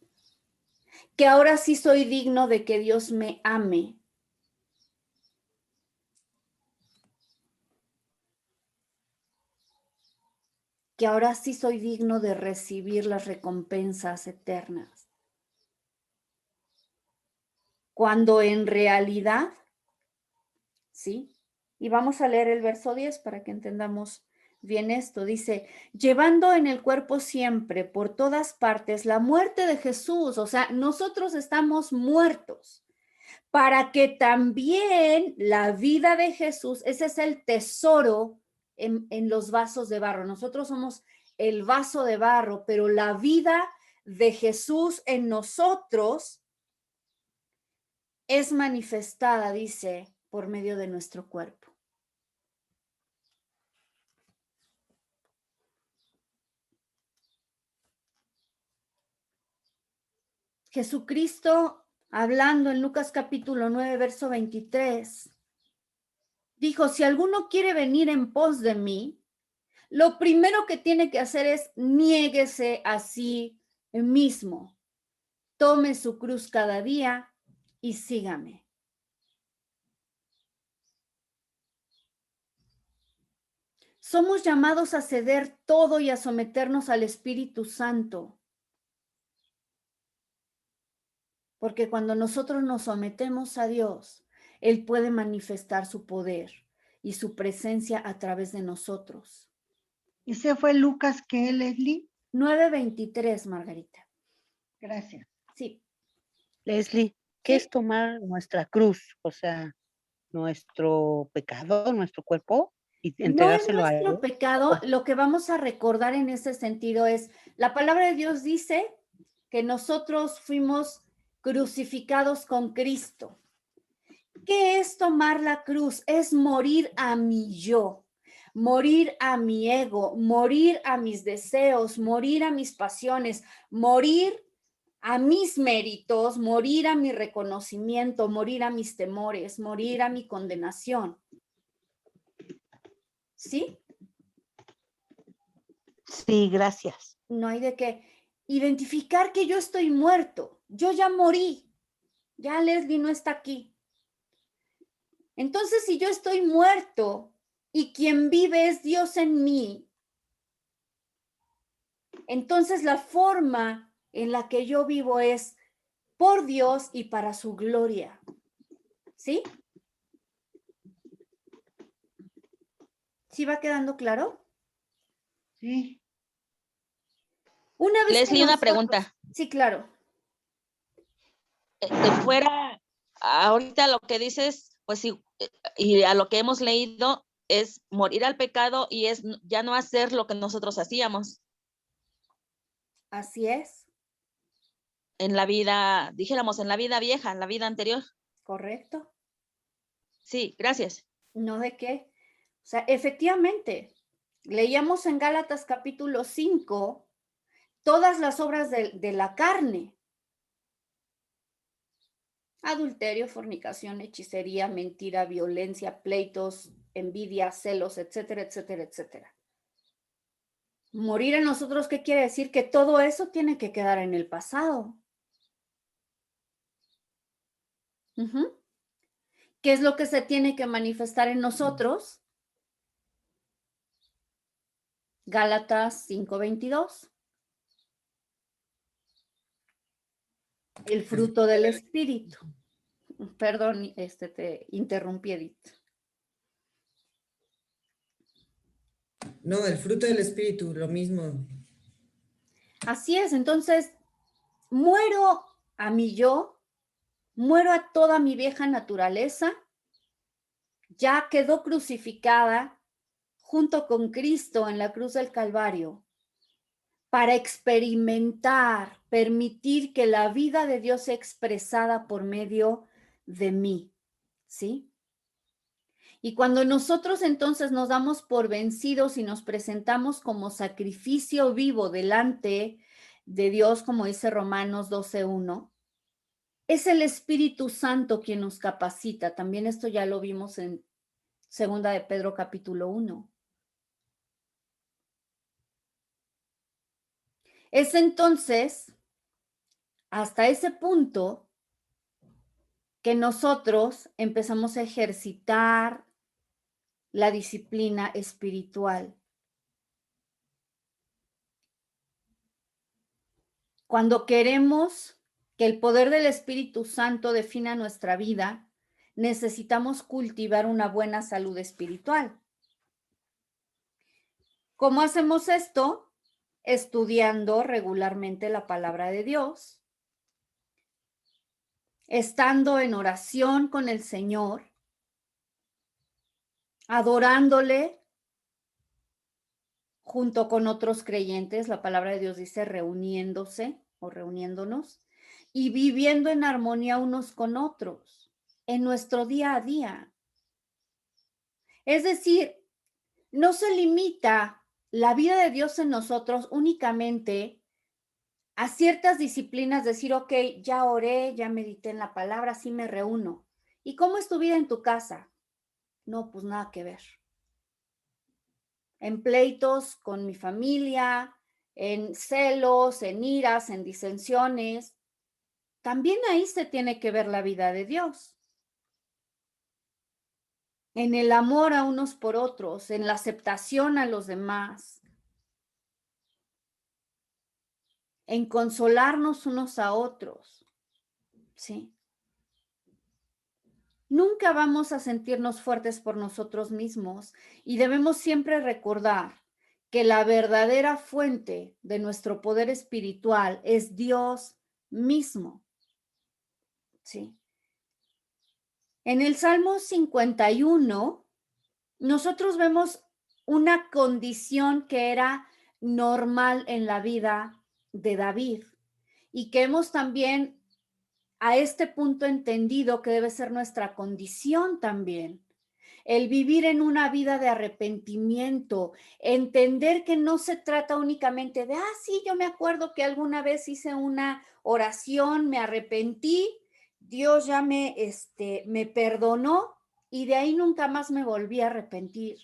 que ahora sí soy digno de que Dios me ame. Que ahora sí soy digno de recibir las recompensas eternas. Cuando en realidad, ¿sí? Y vamos a leer el verso 10 para que entendamos bien esto. Dice, llevando en el cuerpo siempre, por todas partes, la muerte de Jesús. O sea, nosotros estamos muertos para que también la vida de Jesús, ese es el tesoro en los vasos de barro. Nosotros somos el vaso de barro, pero la vida de Jesús en nosotros es manifestada, dice, por medio de nuestro cuerpo. Jesucristo, hablando en Lucas capítulo 9, verso 23, dijo, si alguno quiere venir en pos de mí, lo primero que tiene que hacer es niéguese a sí mismo, tome su cruz cada día y sígame. Somos llamados a ceder todo y a someternos al Espíritu Santo. Porque cuando nosotros nos sometemos a Dios, Él puede manifestar su poder y su presencia a través de nosotros. ¿Ese fue Lucas qué, Leslie? 9:23, Margarita. Gracias. Sí. Leslie, ¿qué Sí. es tomar nuestra cruz? O sea, nuestro pecado, nuestro cuerpo, y No es entregárselo a nuestro Él. pecado, lo que vamos a recordar en ese sentido es, la palabra de Dios dice que nosotros fuimos crucificados con Cristo. ¿Qué es tomar la cruz? Es morir a mi yo, morir a mi ego, morir a mis deseos, morir a mis pasiones, morir a mis méritos, morir a mi reconocimiento, morir a mis temores, morir a mi condenación. ¿Sí? Sí, gracias. No hay de qué. Identificar que yo estoy muerto. Yo ya morí. Ya Leslie no está aquí. Entonces, si yo estoy muerto y quien vive es Dios en mí, entonces la forma en la que yo vivo es por Dios y para su gloria. ¿Sí? ¿Sí va quedando claro? Sí. Una vez que Leslie, una nosotros... pregunta. Sí, claro. Fuera, ahorita lo que dices, pues sí, y a lo que hemos leído es morir al pecado y es ya no hacer lo que nosotros hacíamos Así es. en la vida, dijéramos, en la vida vieja, en la vida anterior. Correcto. Sí, gracias. No de qué. O sea, efectivamente, leíamos en Gálatas capítulo 5 todas las obras de la carne. Adulterio, fornicación, hechicería, mentira, violencia, pleitos, envidia, celos, etcétera, etcétera, etcétera. Morir en nosotros, ¿qué quiere decir? Que todo eso tiene que quedar en el pasado. ¿Qué es lo que se tiene que manifestar en nosotros? Gálatas 5:22. El fruto del Espíritu. Perdón, te interrumpí, Edith. No, el fruto del Espíritu, lo mismo. Así es, entonces muero a mi yo, muero a toda mi vieja naturaleza, ya quedó crucificada junto con Cristo en la cruz del Calvario, para experimentar, permitir que la vida de Dios sea expresada por medio de mí, ¿sí? Y cuando nosotros entonces nos damos por vencidos y nos presentamos como sacrificio vivo delante de Dios, como dice Romanos 12:1, es el Espíritu Santo quien nos capacita. También esto ya lo vimos en 2 de Pedro capítulo 1. Es entonces, hasta ese punto, que nosotros empezamos a ejercitar la disciplina espiritual. Cuando queremos que el poder del Espíritu Santo defina nuestra vida, necesitamos cultivar una buena salud espiritual. ¿Cómo hacemos esto? Estudiando regularmente la palabra de Dios, estando en oración con el Señor, adorándole junto con otros creyentes, la palabra de Dios dice reuniéndose o reuniéndonos, y viviendo en armonía unos con otros en nuestro día a día. Es decir, no se limita la vida de Dios en nosotros únicamente a ciertas disciplinas, decir, ok, ya oré, ya medité en la palabra, sí me reúno. ¿Y cómo es tu vida en tu casa? No, pues nada que ver. En pleitos con mi familia, en celos, en iras, en disensiones. También ahí se tiene que ver la vida de Dios. En el amor a unos por otros, en la aceptación a los demás, en consolarnos unos a otros, ¿sí? Nunca vamos a sentirnos fuertes por nosotros mismos y debemos siempre recordar que la verdadera fuente de nuestro poder espiritual es Dios mismo. ¿Sí? En el Salmo 51, nosotros vemos una condición que era normal en la vida de David y que hemos también a este punto entendido que debe ser nuestra condición también. El vivir en una vida de arrepentimiento, entender que no se trata únicamente de, sí, yo me acuerdo que alguna vez hice una oración, me arrepentí, Dios ya me perdonó y de ahí nunca más me volví a arrepentir.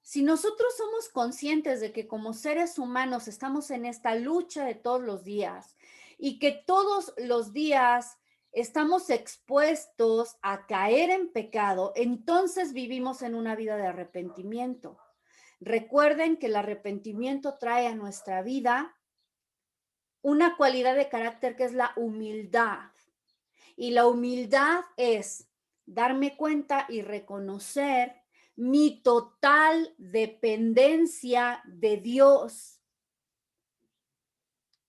Si nosotros somos conscientes de que como seres humanos estamos en esta lucha de todos los días y que todos los días estamos expuestos a caer en pecado, entonces vivimos en una vida de arrepentimiento. Recuerden que el arrepentimiento trae a nuestra vida una cualidad de carácter que es la humildad. Y la humildad es darme cuenta y reconocer mi total dependencia de Dios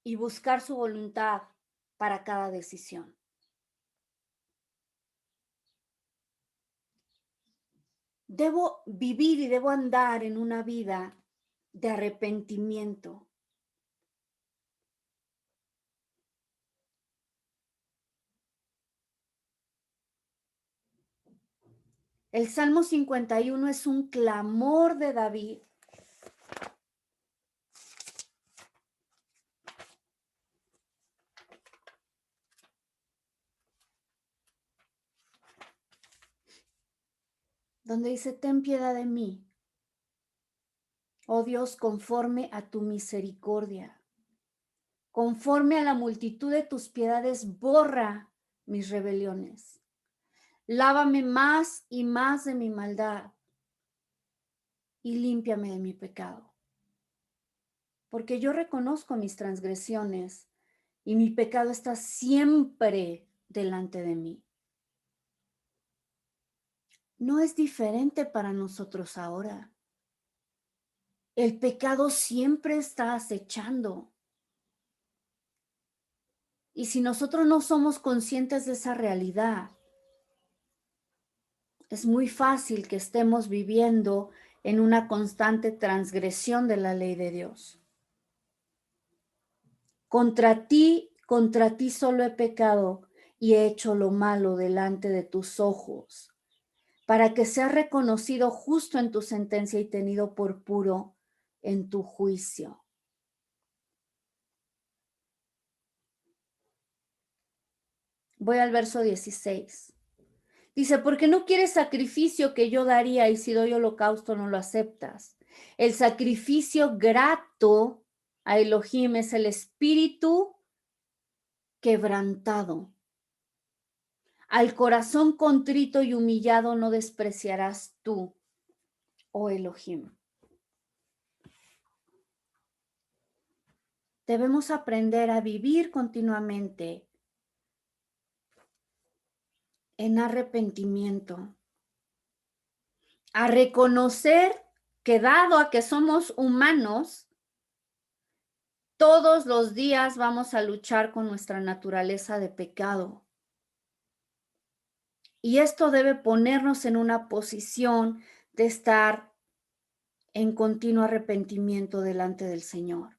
y buscar su voluntad para cada decisión. Debo vivir y debo andar en una vida de arrepentimiento. El Salmo 51 es un clamor de David. Donde dice, ten piedad de mí, oh Dios, conforme a tu misericordia. Conforme a la multitud de tus piedades, borra mis rebeliones. Lávame más y más de mi maldad y límpiame de mi pecado. Porque yo reconozco mis transgresiones y mi pecado está siempre delante de mí. No es diferente para nosotros ahora. El pecado siempre está acechando. Y si nosotros no somos conscientes de esa realidad, es muy fácil que estemos viviendo en una constante transgresión de la ley de Dios. Contra ti solo he pecado y he hecho lo malo delante de tus ojos, para que seas reconocido justo en tu sentencia y tenido por puro en tu juicio. Voy al verso 16. Dice, porque no quieres sacrificio que yo daría y si doy holocausto no lo aceptas. El sacrificio grato a Elohim es el espíritu quebrantado. Al corazón contrito y humillado no despreciarás tú, oh Elohim. Debemos aprender a vivir continuamente en arrepentimiento, a reconocer que dado a que somos humanos, todos los días vamos a luchar con nuestra naturaleza de pecado. Y esto debe ponernos en una posición de estar en continuo arrepentimiento delante del Señor.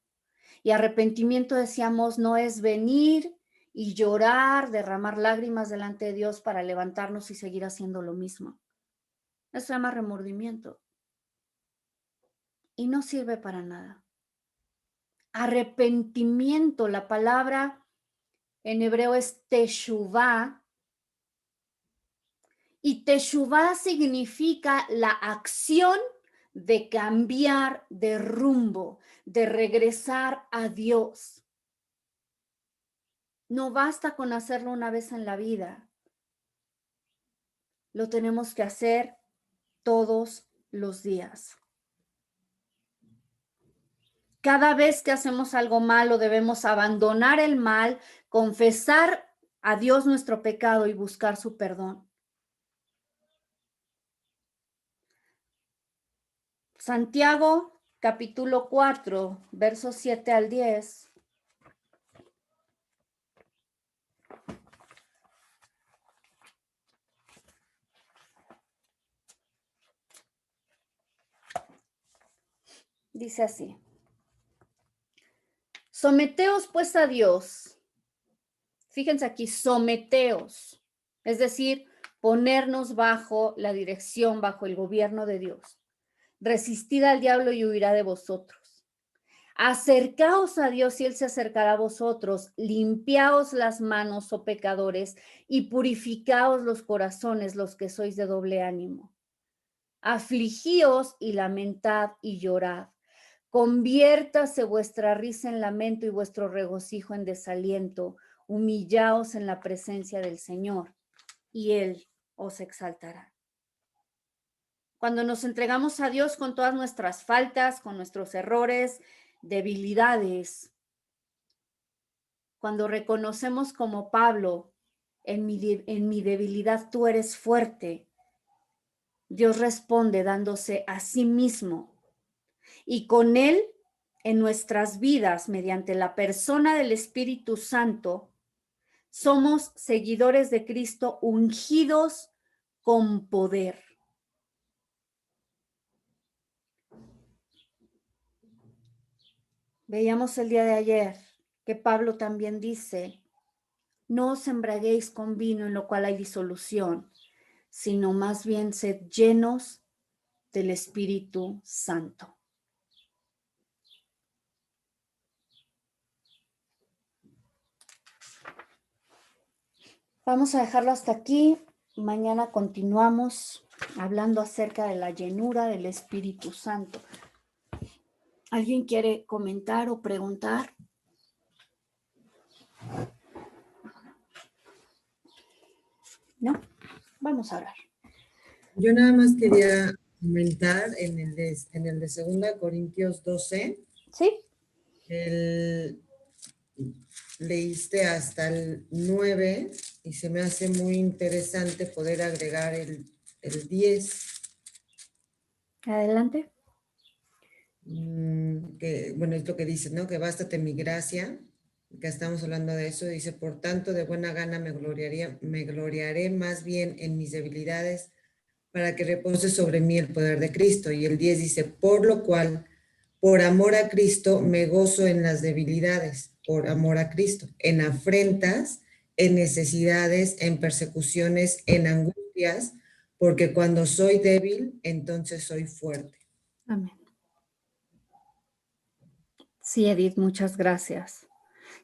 Y arrepentimiento, decíamos, no es venir y llorar, derramar lágrimas delante de Dios para levantarnos y seguir haciendo lo mismo. Eso se llama remordimiento. Y no sirve para nada. Arrepentimiento, la palabra en hebreo es teshuvá. Y teshuvá significa la acción de cambiar de rumbo, de regresar a Dios. No basta con hacerlo una vez en la vida. Lo tenemos que hacer todos los días. Cada vez que hacemos algo malo, debemos abandonar el mal, confesar a Dios nuestro pecado y buscar su perdón. Santiago, capítulo 4, versos 7 al 10. Dice así: someteos pues a Dios. Fíjense aquí, someteos, es decir, ponernos bajo la dirección, bajo el gobierno de Dios. Resistid al diablo y huirá de vosotros. Acercaos a Dios y Él se acercará a vosotros. Limpiaos las manos, oh pecadores, y purificaos los corazones, los que sois de doble ánimo. Afligíos y lamentad y llorad. Conviértase vuestra risa en lamento y vuestro regocijo en desaliento. Humillaos en la presencia del Señor y Él os exaltará. Cuando nos entregamos a Dios con todas nuestras faltas, con nuestros errores, debilidades, cuando reconocemos como Pablo, en mi debilidad tú eres fuerte, Dios responde dándose a sí mismo. Y con Él, en nuestras vidas, mediante la persona del Espíritu Santo, somos seguidores de Cristo ungidos con poder. Veíamos el día de ayer que Pablo también dice: no os embriaguéis con vino en lo cual hay disolución, sino más bien sed llenos del Espíritu Santo. Vamos a dejarlo hasta aquí. Mañana continuamos hablando acerca de la llenura del Espíritu Santo. ¿Alguien quiere comentar o preguntar? ¿No? Vamos a orar. Yo nada más quería comentar en el de 2 Corintios 12, ¿Sí? leíste hasta el 9 y se me hace muy interesante poder agregar el 10. Adelante. Que, bueno, es lo que dice, ¿no? Que bástate mi gracia, que estamos hablando de eso. Dice, por tanto, de buena gana me gloriaré más bien en mis debilidades, para que repose sobre mí el poder de Cristo. Y el 10 dice, por lo cual, por amor a Cristo, me gozo en las debilidades, por amor a Cristo, en afrentas, en necesidades, en persecuciones, en angustias, porque cuando soy débil, entonces soy fuerte. Amén. Sí, Edith, muchas gracias.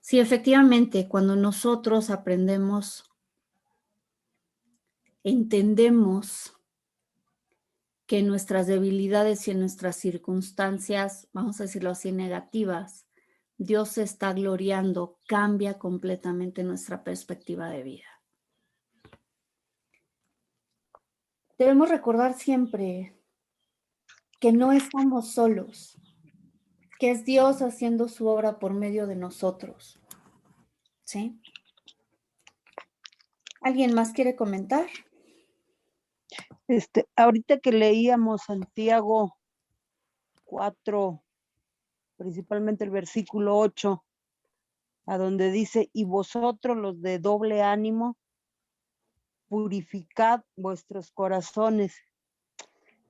Sí, efectivamente, cuando nosotros aprendemos, entendemos que en nuestras debilidades y en nuestras circunstancias, vamos a decirlo así, negativas, Dios se está gloriando, cambia completamente nuestra perspectiva de vida. Debemos recordar siempre que no estamos solos, que es Dios haciendo su obra por medio de nosotros. ¿Sí? ¿Alguien más quiere comentar? Ahorita que leíamos Santiago 4, principalmente el versículo 8, a donde dice, y vosotros los de doble ánimo, purificad vuestros corazones.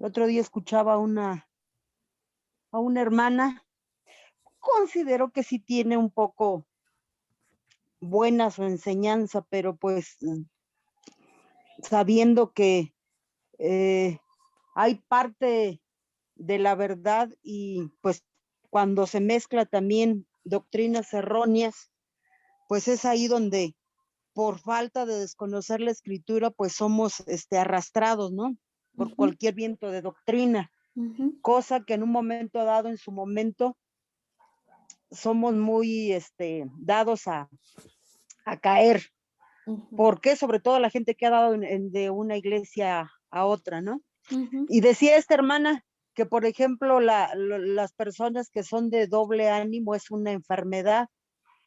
El otro día escuchaba a una hermana, considero que sí tiene un poco buena su enseñanza, pero pues sabiendo que hay parte de la verdad y pues cuando se mezcla también doctrinas erróneas, pues es ahí donde por falta de desconocer la escritura, pues somos arrastrados, ¿no? Por cualquier viento de doctrina, cosa que en un momento dado, en su momento, somos muy dados a caer. ¿Por qué? Sobre todo la gente que ha dado de una iglesia a otra, ¿no? Y decía esta hermana que, por ejemplo, las personas que son de doble ánimo es una enfermedad,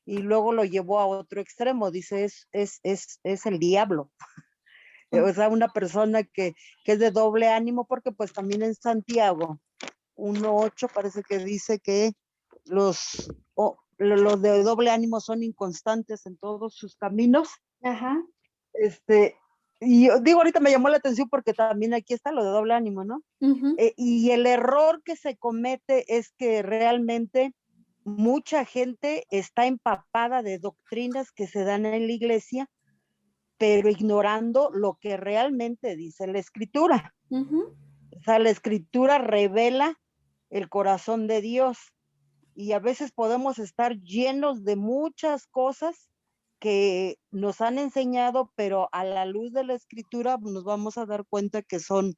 y luego lo llevó a otro extremo, dice, es el diablo. O sea, una persona que es de doble ánimo, porque pues también en Santiago 1:8 parece que dice que los de doble ánimo son inconstantes en todos sus caminos. Ajá. Y yo digo, ahorita me llamó la atención porque también aquí está lo de doble ánimo, ¿no? Ujú. Y el error que se comete es que realmente mucha gente está empapada de doctrinas que se dan en la iglesia, pero ignorando lo que realmente dice la escritura. Ujú. O sea, la escritura revela el corazón de Dios y a veces podemos estar llenos de muchas cosas que nos han enseñado, pero a la luz de la escritura nos vamos a dar cuenta que son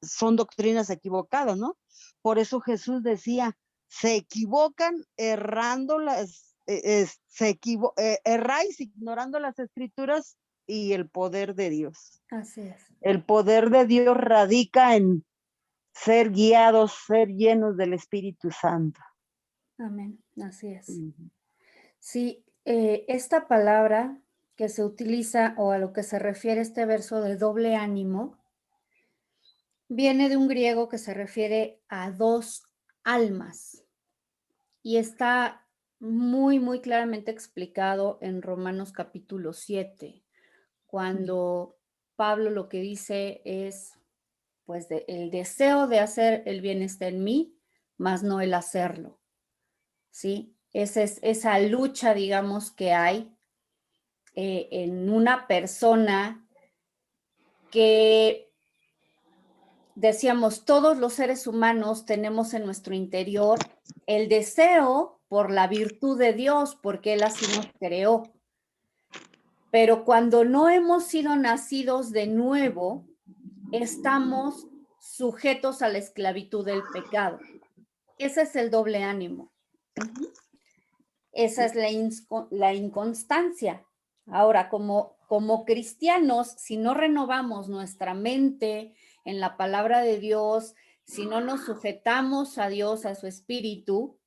son doctrinas equivocadas, ¿no? Por eso Jesús decía, se equivocan errando erráis ignorando las escrituras y el poder de Dios. Así es. El poder de Dios radica en ser guiados, ser llenos del Espíritu Santo. Amén. Así es. Ujú. Sí, esta palabra que se utiliza o a lo que se refiere este verso de doble ánimo viene de un griego que se refiere a dos almas y está muy, muy claramente explicado en Romanos capítulo 7, cuando Pablo lo que dice es, pues, el deseo de hacer el bien está en mí, mas no el hacerlo, ¿sí? Esa lucha, digamos, que hay en una persona que, decíamos, todos los seres humanos tenemos en nuestro interior el deseo por la virtud de Dios, porque Él así nos creó. Pero cuando no hemos sido nacidos de nuevo, estamos sujetos a la esclavitud del pecado. Ese es el doble ánimo. Uh-huh. Esa es la inconstancia. Ahora, como cristianos, si no renovamos nuestra mente en la palabra de Dios, si no nos sujetamos a Dios, a su espíritu,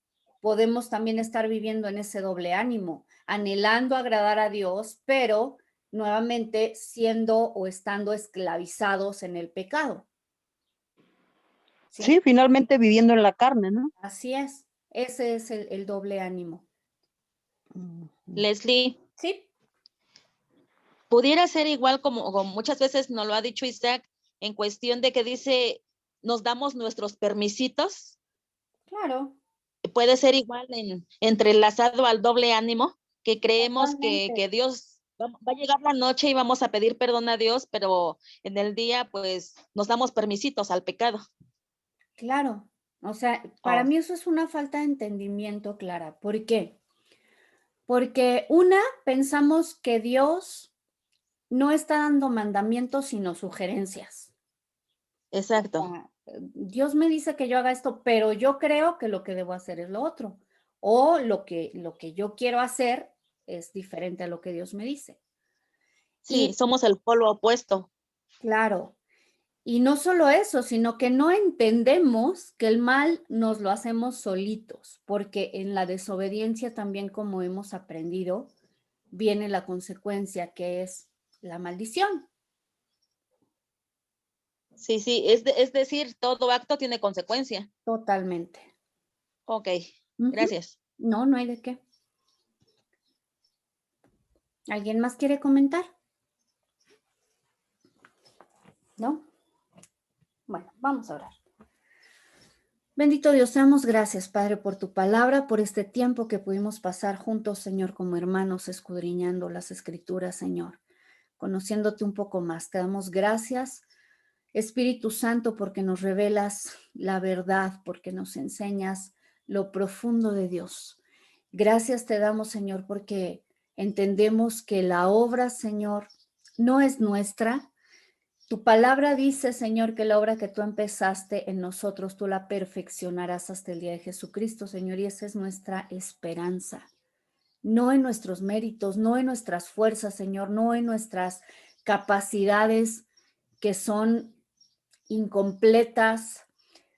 podemos también estar viviendo en ese doble ánimo, anhelando agradar a Dios, pero nuevamente siendo o estando esclavizados en el pecado. Sí, finalmente viviendo en la carne, ¿no? Así es. Ese es el doble ánimo. Leslie, Sí. pudiera ser igual como muchas veces nos lo ha dicho Isaac, en cuestión de que dice, nos damos nuestros permisitos. Claro. Puede ser igual entrelazado al doble ánimo, que creemos que Dios va a llegar la noche y vamos a pedir perdón a Dios, pero en el día pues nos damos permisitos al pecado. Claro, o sea, para mí eso es una falta de entendimiento, Clara. ¿Por qué? Porque pensamos que Dios no está dando mandamientos, sino sugerencias. Exacto. O sea, Dios me dice que yo haga esto, pero yo creo que lo que debo hacer es lo otro. O lo que yo quiero hacer es diferente a lo que Dios me dice. Sí, Y somos el polo opuesto. claro. Y no solo eso, sino que no entendemos que el mal nos lo hacemos solitos, porque en la desobediencia también, como hemos aprendido, viene la consecuencia que es la maldición. Sí, es decir, todo acto tiene consecuencia. Totalmente. Ok, Uh-huh. gracias. No, no hay de qué. ¿Alguien más quiere comentar? ¿No? Bueno, vamos a orar. Bendito Dios, te damos gracias, Padre, por tu palabra, por este tiempo que pudimos pasar juntos, Señor, como hermanos, escudriñando las Escrituras, Señor, conociéndote un poco más. Te damos gracias, Espíritu Santo, porque nos revelas la verdad, porque nos enseñas lo profundo de Dios. Gracias te damos, Señor, porque entendemos que la obra, Señor, no es nuestra. Tu palabra dice, Señor, que la obra que tú empezaste en nosotros, tú la perfeccionarás hasta el día de Jesucristo, Señor, y esa es nuestra esperanza. No en nuestros méritos, no en nuestras fuerzas, Señor, no en nuestras capacidades que son incompletas,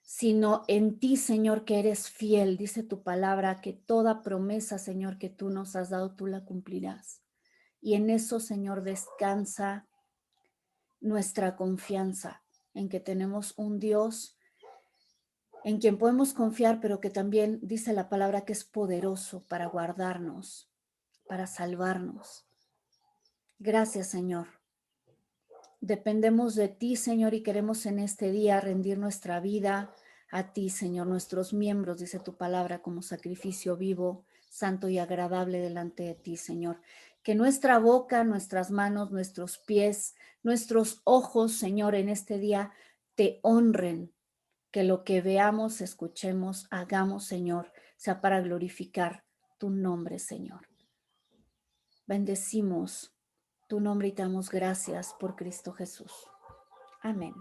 sino en ti, Señor, que eres fiel. Dice tu palabra que toda promesa, Señor, que tú nos has dado, tú la cumplirás. Y en eso, Señor, descansa nuestra confianza, en que tenemos un Dios en quien podemos confiar, pero que también dice la palabra que es poderoso para guardarnos, para salvarnos. Gracias, Señor. Dependemos de ti, Señor, y queremos en este día rendir nuestra vida a ti, Señor, nuestros miembros, dice tu palabra, como sacrificio vivo, santo y agradable delante de ti, Señor. Que nuestra boca, nuestras manos, nuestros pies, nuestros ojos, Señor, en este día te honren. Que lo que veamos, escuchemos, hagamos, Señor, sea para glorificar tu nombre, Señor. Bendecimos tu nombre y te damos gracias por Cristo Jesús. Amén.